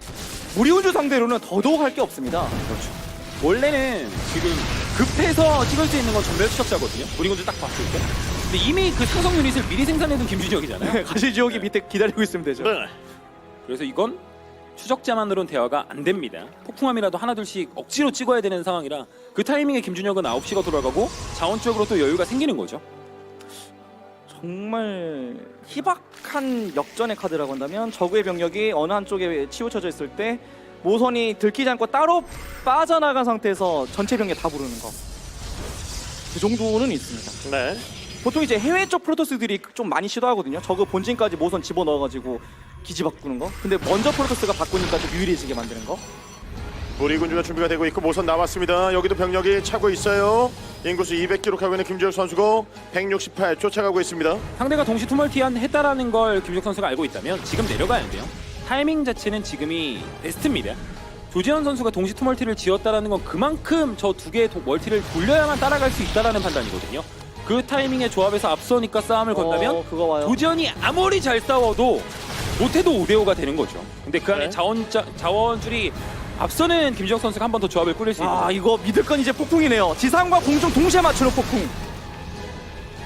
무리군주 상대로는 더더욱 할 게 없습니다. 그렇죠. 원래는 지금 급해서 찍을 수 있는 건 전멸 추적자거든요. 무리군주 딱 봤을 때. 근데 이미 그 상성 유닛을 미리 생산해둔 김준혁이잖아요. 가시지옥이 밑에 기다리고 있으면 되죠. 네. 그래서 이건 추적자만으로는 대화가 안 됩니다. 폭풍함이라도 하나둘씩 억지로 찍어야 되는 상황이라 그 타이밍에 김준혁은 9시가 돌아가고 자원적으로 또 여유가 생기는 거죠. 정말 희박한 역전의 카드라고 한다면 적의 병력이 어느 한쪽에 치우쳐져 있을 때 모선이 들키지 않고 따로 빠져나간 상태에서 전체 병력 다 부르는 거. 그 정도는 있습니다. 네. 보통 이제 해외 쪽 프로토스들이 좀 많이 시도하거든요. 저거 본진까지 모선 집어넣어가지고 기지 바꾸는 거. 근데 먼저 프로토스가 바꾸니까 좀 유리해지게 만드는 거. 무리군주가 준비가 되고 있고 모선 나왔습니다. 여기도 병력이 차고 있어요. 인구수 200 기록하고 있는 김주혁 선수고 168 쫓아가고 있습니다. 상대가 동시 투멀티한 했다라는 걸 김준혁 선수가 알고 있다면 지금 내려가야 돼요. 타이밍 자체는 지금이 베스트입니다. 조지현 선수가 동시 투멀티를 지었다라는 건 그만큼 저 두 개의 멀티를 돌려야만 따라갈 수 있다라는 판단이거든요. 그 타이밍에 조합에서 앞서니까 싸움을 건다면 그거 와요. 조지현이 아무리 잘 싸워도 못해도 5대5가 되는 거죠. 근데 그 안에 네. 자원줄이 앞서는 김주혁 선수가 한 번 더 조합을 꾸릴 수 있는 아 이거 믿을 건 이제 폭풍이네요. 지상과 공중 동시에 맞추는 폭풍.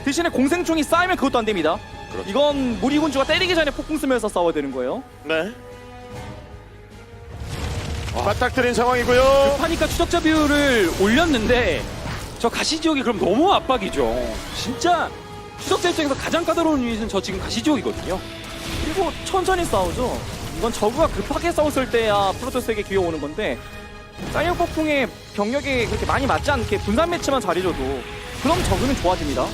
대신에 공생충이 쌓이면 그것도 안 됩니다. 그렇죠. 이건 무리군주가 때리기 전에 폭풍 쓰면서 싸워야 되는 거예요. 네. 맞닥뜨린 상황이고요. 파니까 추적자 비율을 올렸는데 저 가시지옥이 그럼 너무 압박이죠. 진짜 추적자 입장에서 가장 까다로운 유닛은 저 지금 가시지옥이거든요. 그리고 천천히 싸우죠. 이건 저그가 급하게 싸웠을 때야 프로토스에게 기회 오는 건데 쌍욕 폭풍에 병력이 그렇게 많이 맞지 않게 분산 매치만 잘해줘도 그럼 저그는 좋아집니다.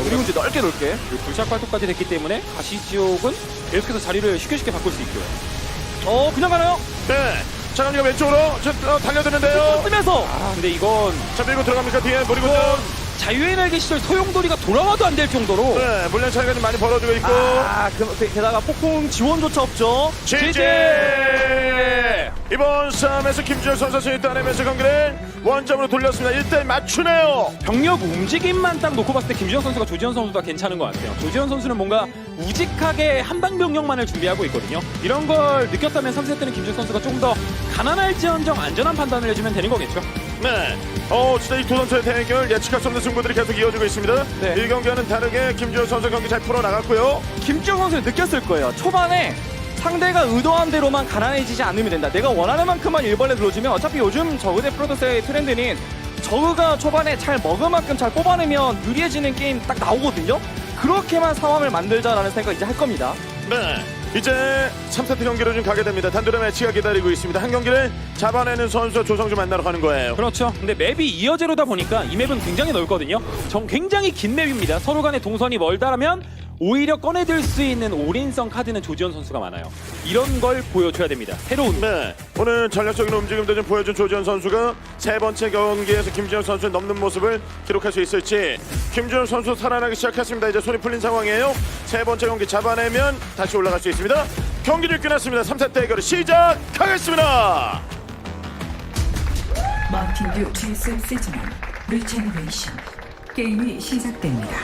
그리고 이제 넓게 그리고 불샷 발톱까지 됐기 때문에 가시지옥은 계속해서 자리를 쉽게 바꿀 수 있고요. 그냥 가나요? 네. 자, 그럼 달려드는데요. 쓰면서 근데 이건 자, 밀고 들어갑니까? 뒤에 무리군주. 자유의 날개 시절 소용돌이가 돌아와도 안 될 정도로 네. 물량 차이가 좀 많이 벌어지고 있고. 게다가 폭풍 지원조차 없죠. 지지! 이번 싸움에서 김주혁 선수 승리 따내면서 경기를 원점으로 돌렸습니다. 1대1 맞추네요. 병력 움직임만 딱 놓고 봤을 때 김주현 선수가 조지현 선수보다 괜찮은 것 같아요. 조지현 선수는 뭔가 우직하게 한방 병력만을 준비하고 있거든요. 이런 걸 느꼈다면 3세트 때는 김주현 선수가 좀 더 가난할지언정 안전한 판단을 해주면 되는 거겠죠. 네. 진짜 이 두 선수의 대결 예측할 수 없는 승부들이 계속 이어지고 있습니다. 네. 1경기와는 다르게 김주혁 선수 경기 잘 풀어나갔고요. 김주영 선수는 느꼈을 거예요. 초반에 상대가 의도한 대로만 가난해지지 않으면 된다. 내가 원하는 만큼만 일벌레 들어주면 어차피 요즘 저그대 프로토스의 트렌드는 저그가 초반에 잘 먹을 만큼 잘 뽑아내면 유리해지는 게임 딱 나오거든요. 그렇게만 상황을 만들자라는 생각 이제 할 겁니다. 네. 이제 3세트 경기로 좀 가게 됩니다. 단두대 매치가 기다리고 있습니다. 한 경기를 잡아내는 선수와 조성주 만나러 가는 거예요. 그렇죠. 근데 맵이 2여제로다 보니까 이 맵은 굉장히 넓거든요. 굉장히 긴 맵입니다. 서로 간의 동선이 멀다라면 오히려 꺼내들 수 있는 올인성 카드는 조지현 선수가 많아요. 이런 걸 보여줘야 됩니다. 새로운 네. 오늘 전략적인 움직임도 좀 보여준 조지현 선수가 세 번째 경기에서 김준혁 선수를 넘는 모습을 기록할 수 있을지. 김준혁 선수 살아나기 시작했습니다. 이제 손이 풀린 상황이에요. 세 번째 경기 잡아내면 다시 올라갈 수 있습니다. 경기를 끝났습니다. 3세트 대결을 시작하겠습니다. 마틴 듀 제스 시즌 리제너레이션 게임이 시작됩니다.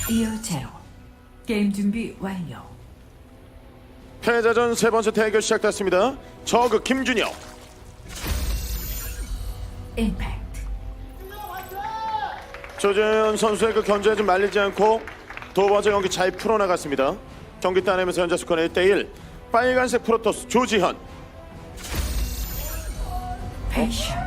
이어 제로 게임 준비 완료. 패자전 세 번째 대결 시작됐습니다. 저그 김준혁. 임팩트. 조재현 선수의 그 견제에 좀 말리지 않고 두 번째 경기 잘 풀어나갔습니다. 경기 따내면서 현재 스코어 1대1. 빨간색 프로토스 조지현. 페이션스.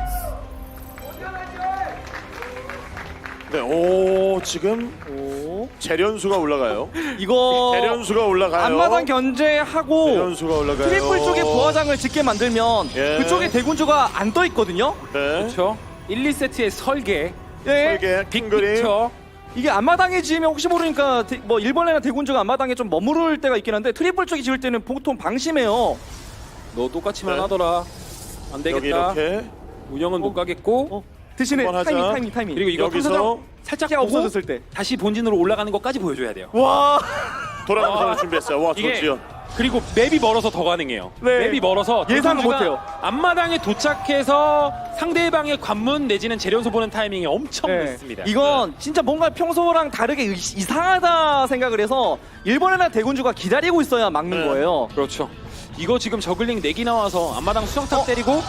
네, 오 지금 오. 재련수가 올라가요. 이거 재련수가 올라가요. 앞마당 견제하고 재련수가 올라가요. 트리플 쪽에 부화장을 짓게 만들면 예. 그쪽에 대군주가 안 떠 있거든요. 네. 그렇죠. 1, 2세트의 설계, 예. 이게 핑그림. 빅픽처. 이게 앞마당에 지으면 혹시 모르니까 뭐 일본이나 대군주가 앞마당에 좀 머무를 때가 있긴 한데 트리플 쪽에 지을 때는 보통 방심해요. 너 똑같이만 네. 하더라. 안 여기 되겠다. 이렇게 운영은 못 가겠고. 어, 대신에 한번 하자. 타이밍. 그리고 이거 여기서 탐사정 살짝 피가 보고 없어졌을 때. 다시 본진으로 올라가는 것까지 보여줘야 돼요. 와. 돌아가면서 준비했어요. 와 이게 좋지요. 그리고 맵이 멀어서 더 가능해요. 네. 맵이 멀어서 예상을 대군주가 못해요. 앞마당에 도착해서 상대방의 관문 내지는 재련소 보는 타이밍이 엄청 늦습니다. 네. 이건 진짜 뭔가 평소랑 다르게 이상하다 생각을 해서 일본이나 대군주가 기다리고 있어야 막는 네. 거예요. 그렇죠. 이거 지금 저글링 4기 나와서 앞마당 수정탑 때리고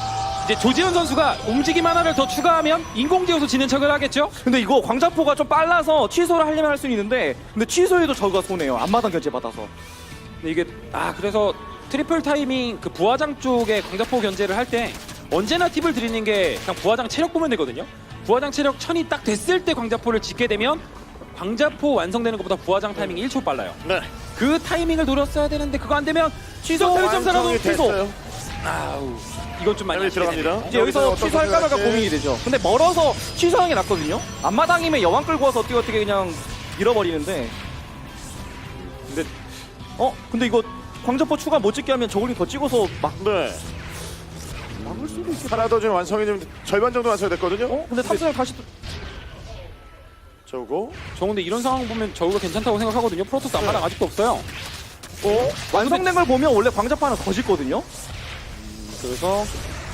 이제 조지현 선수가 움직임 하나를 더 추가하면 인공지어서 지는 척을 하겠죠? 근데 이거 광자포가 좀 빨라서 취소를 하려면 할 수는 있는데 근데 취소해도 저가 손해요. 앞마당 견제 받아서. 근데 이게 그래서 트리플 타이밍 그 부화장 쪽에 광자포 견제를 할 때 언제나 팁을 드리는 게 그냥 부화장 체력 보면 되거든요. 부화장 체력 1000이 딱 됐을 때 광자포를 짓게 되면 광자포 완성되는 것보다 부화장 타이밍이 1초 빨라요. 네. 그 타이밍을 노렸어야 되는데 그거 안 되면 취소 완성이 1.4라도 취소. 됐어요. 아우 이건 좀 많이 여기 아쉽게 들어갑니다. 되네요. 이제 여기서 어떤 취소할까 말까 선택을 고민이 할지. 되죠. 근데 멀어서 취소하는 게 낫거든요. 앞마당이면 여왕 끌고 와서 어떻게 그냥 밀어버리는데. 근데 이거 광자포 추가 못 찍게 하면 저글링 더 찍어서 네. 막을 수도 있겠다. 하나 더 지금 완성이 좀 절반 정도 완성됐거든요. 근데 탑승을 다시 저거. 저 근데 이런 상황 보면 저우가 괜찮다고 생각하거든요. 프로토스 앞마당 아직도 없어요. 완성된 걸 보면 원래 광자포 하나 더 짓거든요. 그래서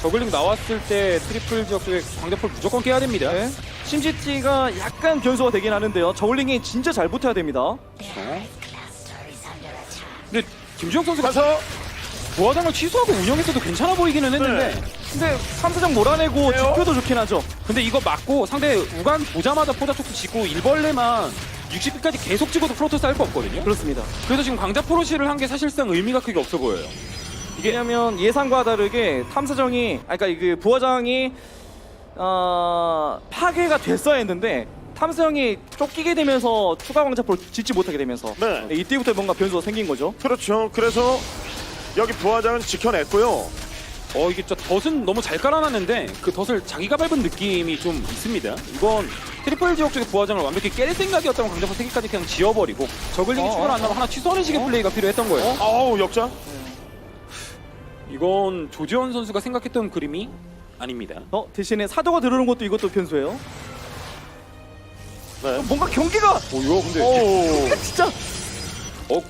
저글링 나왔을 때 트리플 지역 쪽에 광자포를 무조건 깨야 됩니다. 네. 심시티가 약간 변수가 되긴 하는데요. 저글링이 진짜 잘 붙어야 됩니다. 근데 김주영 선수가 가서 부화장을 취소하고 운영했어도 괜찮아 보이기는 했는데 네. 근데 3사장 몰아내고 그래요? 지표도 좋긴 하죠. 근데 이거 맞고 상대 우간 보자마자 포자 쪽도 짓고 일벌레만 60개까지 계속 찍어도 프로토스 할 거 없거든요. 그렇습니다. 그래서 지금 광자 포로시를 한 게 사실상 의미가 크게 없어 보여요. 왜냐면 예상과 다르게 탐사정이 그러니까 그 부화장이 파괴가 됐어야 했는데 탐사정이 쫓기게 되면서 추가 광자포를 짓지 못하게 되면서 네. 이때부터 뭔가 변수가 생긴 거죠. 그렇죠. 그래서 여기 부화장은 지켜냈고요. 이게 진짜 덫은 너무 잘 깔아놨는데 그 덫을 자기가 밟은 느낌이 좀 있습니다. 이건 트리플 지역 쪽의 부화장을 완벽히 깰 생각이었다면 광자포 3개까지 그냥 지워버리고 저글링이 추가로 안 나면 하나 취소하는 식의 플레이가 필요했던 거예요. 아우 역장. 이건 조지현 선수가 생각했던 그림이 아닙니다. 대신에 사도가 들어오는 것도 이것도 변수예요. 네. 뭔가 경기가 이거 근데 오. 진짜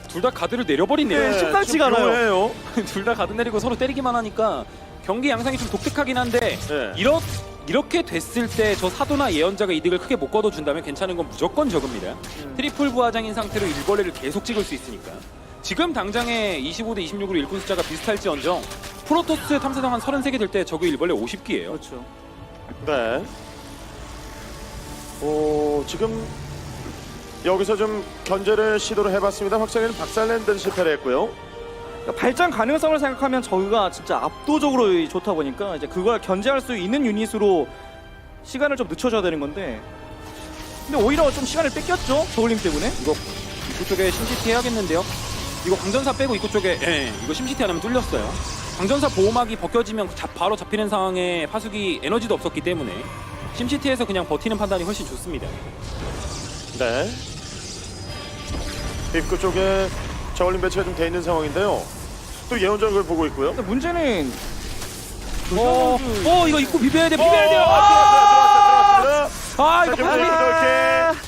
둘 다 가드를 내려버리네요. 네, 심상치가 않아요. 묘해요. 둘 다 가드 내리고 서로 때리기만 하니까 경기 양상이 좀 독특하긴 한데 네. 이렇게 됐을 때 저 사도나 예언자가 이득을 크게 못 거둬준다면 괜찮은 건 무조건 적습니다. 트리플 부하장인 상태로 일벌레를 계속 찍을 수 있으니까 지금 당장에 25대 26으로 일꾼 숫자가 비슷할지언정 프로토스 탐사정 한 33개 될 때 저그 일벌레 50기예요. 그렇죠. 네. 지금 여기서 좀 견제를 시도를 해봤습니다. 확실히는 박살낸데는 실패를 했고요. 그러니까 발전 가능성을 생각하면 저그가 진짜 압도적으로 좋다 보니까 이제 그걸 견제할 수 있는 유닛으로 시간을 좀 늦춰줘야 되는 건데 근데 오히려 좀 시간을 뺏겼죠 저글링 때문에. 이거 입구 쪽에 심시티 해야겠는데요. 이거 광전사 빼고 입구 쪽에 이거 심시티 안 하면 뚫렸어요. 광전사 보호막이 벗겨지면 바로 잡히는 상황에 파수기 에너지도 없었기 때문에 심시티에서 그냥 버티는 판단이 훨씬 좋습니다. 네. 입구 쪽에 저울림 배치가 좀 돼 있는 상황인데요. 또 예언자는 그걸 보고 있고요. 근데 문제는 이거 입구 비벼야 돼. 들어왔습니다. 이거 자, 파수기 이렇게.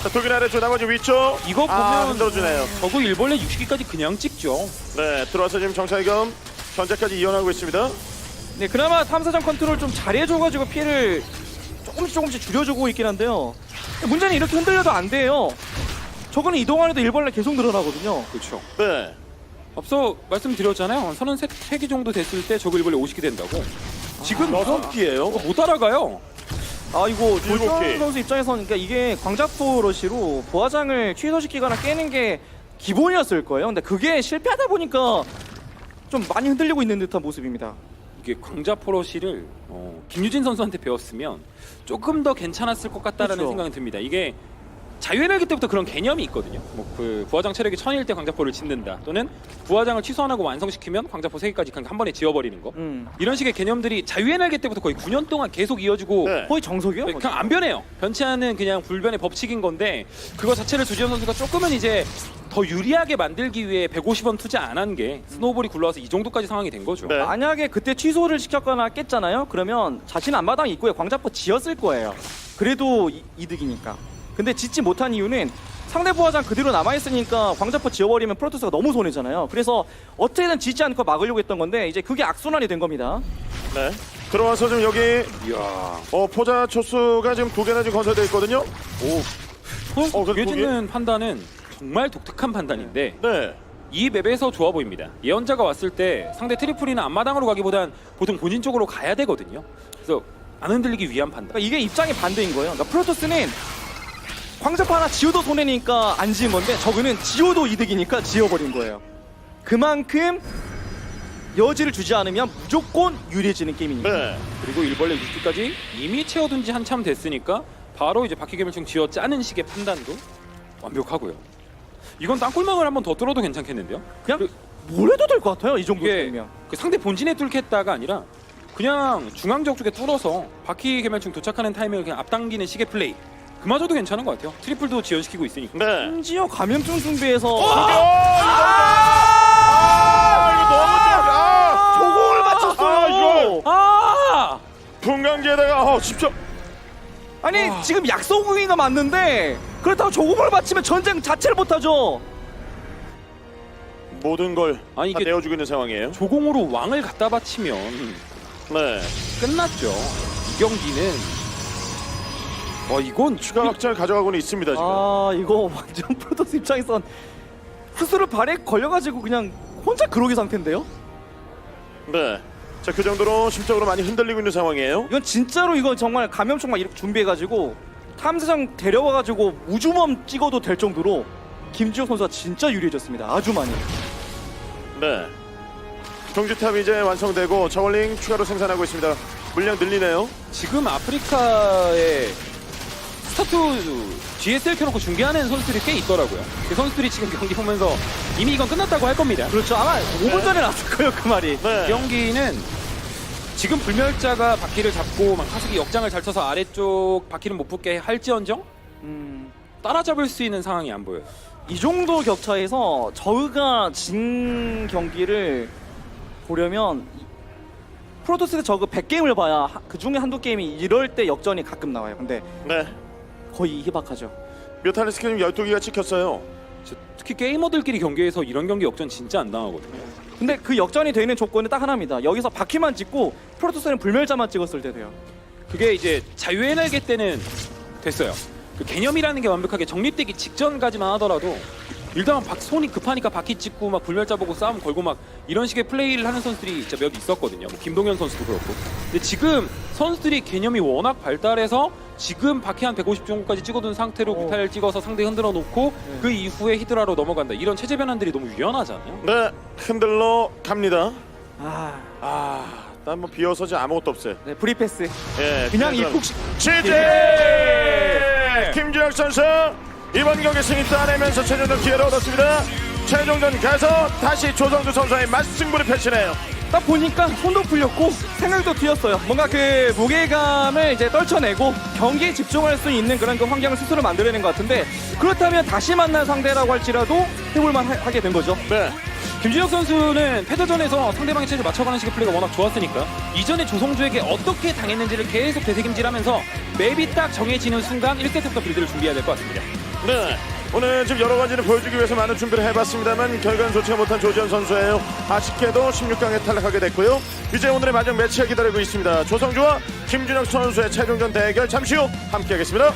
자, 독일 아래쪽 나머지 위쪽. 이거 보면 흔들어주네요. 저거 일벌레 60기까지 그냥 찍죠. 네, 들어와서 지금 정찰겸 견제까지 이어나가고 있습니다. 네, 그나마 탐사정 컨트롤 좀 잘해줘가지고 피해를 조금씩 줄여주고 있긴 한데요. 문제는 이렇게 흔들려도 안 돼요. 저거는 이동안에도 일벌레 계속 늘어나거든요. 그렇죠. 네. 앞서 말씀드렸잖아요. 33기 정도 됐을 때 저거 일벌레 50기 된다고. 지금 6기예요. 이거 못 따라가요. 이거 일곱 개. 조정 선수 입장에서는 그러니까 이게 광자포 러시로 부하장을 취소시키거나 깨는 게 기본이었을 거예요. 근데 그게 실패하다 보니까 좀 많이 흔들리고 있는 듯한 모습입니다. 이게 광자 포러시를 김유진 선수한테 배웠으면 조금 더 괜찮았을 것 같다라는 그렇죠. 생각이 듭니다. 이게 자유에너지 때부터 그런 개념이 있거든요. 뭐 그 부화장 체력이 1000일 때 광자포를 짓는다. 또는 부화장을 취소 안 하고 완성시키면 광자포 3개까지 그냥 한 번에 지워버리는 거. 이런 식의 개념들이 자유에너지 때부터 거의 9년 동안 계속 이어지고 네. 거의 정석이요? 그냥 안 변해요. 변치 않은 그냥 불변의 법칙인 건데 그거 자체를 조지현 선수가 조금은 이제 더 유리하게 만들기 위해 150원 투자 안 한 게 스노우볼이 굴러와서 이 정도까지 상황이 된 거죠. 네. 만약에 그때 취소를 시켰거나 깼잖아요. 그러면 자신 앞마당 입구에 광자포 지었을 거예요. 그래도 이득이니까. 근데 짓지 못한 이유는 상대 부하장 그대로 남아있으니까 광자포 지어버리면 프로토스가 너무 손해잖아요. 그래서 어떻게든 짓지 않고 막으려고 했던 건데 이제 그게 악순환이 된 겁니다. 네. 들어와서 지금 여기 이야. 포자 초수가 지금 2개나 지금 건설되어 있거든요. 그 그게 짓는 판단은 정말 독특한 판단인데 네. 이 맵에서 좋아 보입니다. 예언자가 왔을 때 상대 트리플이나 앞마당으로 가기보단 보통 본진 쪽으로 가야 되거든요. 그래서 안 흔들리기 위한 판단. 그러니까 이게 입장이 반대인 거예요. 그러니까 프로토스는 광자포 하나 지어도 손해니까 안 지은 건데 저그는 지어도 이득이니까 지어버린 거예요. 그만큼 여지를 주지 않으면 무조건 유리해지는 게임이니까. 네. 그리고 일벌레 6기까지 이미 채워둔 지 한참 됐으니까 바로 이제 바퀴개멸충 지어 짜는 식의 판단도 완벽하고요. 이건 땅굴망을 한번 더 뚫어도 괜찮겠는데요? 그냥 뭘 해도 될 것 같아요. 이 정도 이게 되면. 그 상대 본진에 뚫겠다가 아니라 그냥 중앙 지역 쪽에 뚫어서 바퀴개멸충 도착하는 타이밍을 그냥 앞당기는 식의 플레이. 그마저도 괜찮은 것 같아요. 트리플도 지연시키고 있으니까. 네. 심지어 감염증 숭배에서 조공을 맞췄어요. 아! 분광기에다가 진짜 아니 지금 약속이나 맞는데 그렇다고 조공을 맞추면 전쟁 자체를 못하죠. 모든 걸 아니, 다 이게- 내어주고 있는 상황이에요. 조공으로 왕을 갖다 바치면 네. 끝났죠. 이 경기는 이건 추가 확장을 가져가고는 있습니다 지금. 아 이거 완전 프로토스 입장에선 스스로 발에 걸려가지고 그냥 혼자 그러기 상태인데요. 네. 자, 그 정도로 심적으로 많이 흔들리고 있는 상황이에요. 이건 진짜로 이거 정말 감염충만 이렇게 준비해가지고 탐사장 데려와가지고 우주멈 찍어도 될 정도로 김지호 선수가 진짜 유리해졌습니다. 아주 많이. 네. 경주탑이 이제 완성되고 저울링 추가로 생산하고 있습니다. 물량 늘리네요. 지금 아프리카에 스타트 GSL 켜놓고 중계하는 선수들이 꽤 있더라고요. 그 선수들이 지금 경기 보면서 이미 이건 끝났다고 할 겁니다. 그렇죠. 아마 5분 전에 나왔을 거예요 그 말이. 네. 이 경기는 지금 불멸자가 바퀴를 잡고 막 타수기 역장을 잘 쳐서 아래쪽 바퀴를 못 붙게 할지언정 따라잡을 수 있는 상황이 안 보여요. 이 정도 격차에서 저그가 진 경기를 보려면 프로토스 저그 100게임을 봐야 그 중에 한두 게임이 이럴 때 역전이 가끔 나와요. 근데 네. 거의 희박하죠. 뮤탈리스크 지금 12기가 찍혔어요. 특히 게이머들끼리 경기에서 이런 경기 역전 진짜 안 당하거든요. 근데 그 역전이 되는 조건은 딱 하나입니다. 여기서 바퀴만 찍고 프로토스는 불멸자만 찍었을 때 돼요. 그게 이제 자유에너지 때는 됐어요. 그 개념이라는 게 완벽하게 정립되기 직전까지만 하더라도 일단 손이 급하니까 바퀴 찍고 막 불멸자 보고 싸움 걸고 막 이런 식의 플레이를 하는 선수들이 진짜 몇 있었거든요. 뭐 김동현 선수도 그렇고. 근데 지금 선수들이 개념이 워낙 발달해서 지금 바퀴 한 150 정도까지 찍어둔 상태로 뮤탈을 찍어서 상대 흔들어 놓고 그 이후에 히드라로 넘어간다. 이런 체제 변환들이 너무 유연하잖아요. 네. 흔들러 갑니다. 아, 난 뭐 비어서 지금 아무것도 없어요. 네, 프리패스. 예. 그냥 입국식. 취재! 김준혁 선수 이번 경기 승리 따내면서 최종전 기회를 얻었습니다. 최종전 가서 다시 조성주 선수의 맞승부를 펼치네요. 딱 보니까 손도 풀렸고 생각도 튀었어요. 뭔가 그 무게감을 이제 떨쳐내고 경기에 집중할 수 있는 그런 그 환경을 스스로 만들어낸 것 같은데 그렇다면 다시 만난 상대라고 할지라도 해볼만 하게 된 거죠. 네. 김준혁 선수는 패드전에서 상대방의 체제를 맞춰가는 식의 플레이가 워낙 좋았으니까 이전에 조성주에게 어떻게 당했는지를 계속 되새김질하면서 맵이 딱 정해지는 순간 1세트부터 빌드를 준비해야 될 것 같습니다. 네. 오늘 지금 여러 가지를 보여주기 위해서 많은 준비를 해봤습니다만 결과는 좋지 못한 조지현 선수예요. 아쉽게도 16강에 탈락하게 됐고요. 이제 오늘의 마지막 매치가 기다리고 있습니다. 조성주와 김준혁 선수의 최종전 대결 잠시 후 함께하겠습니다.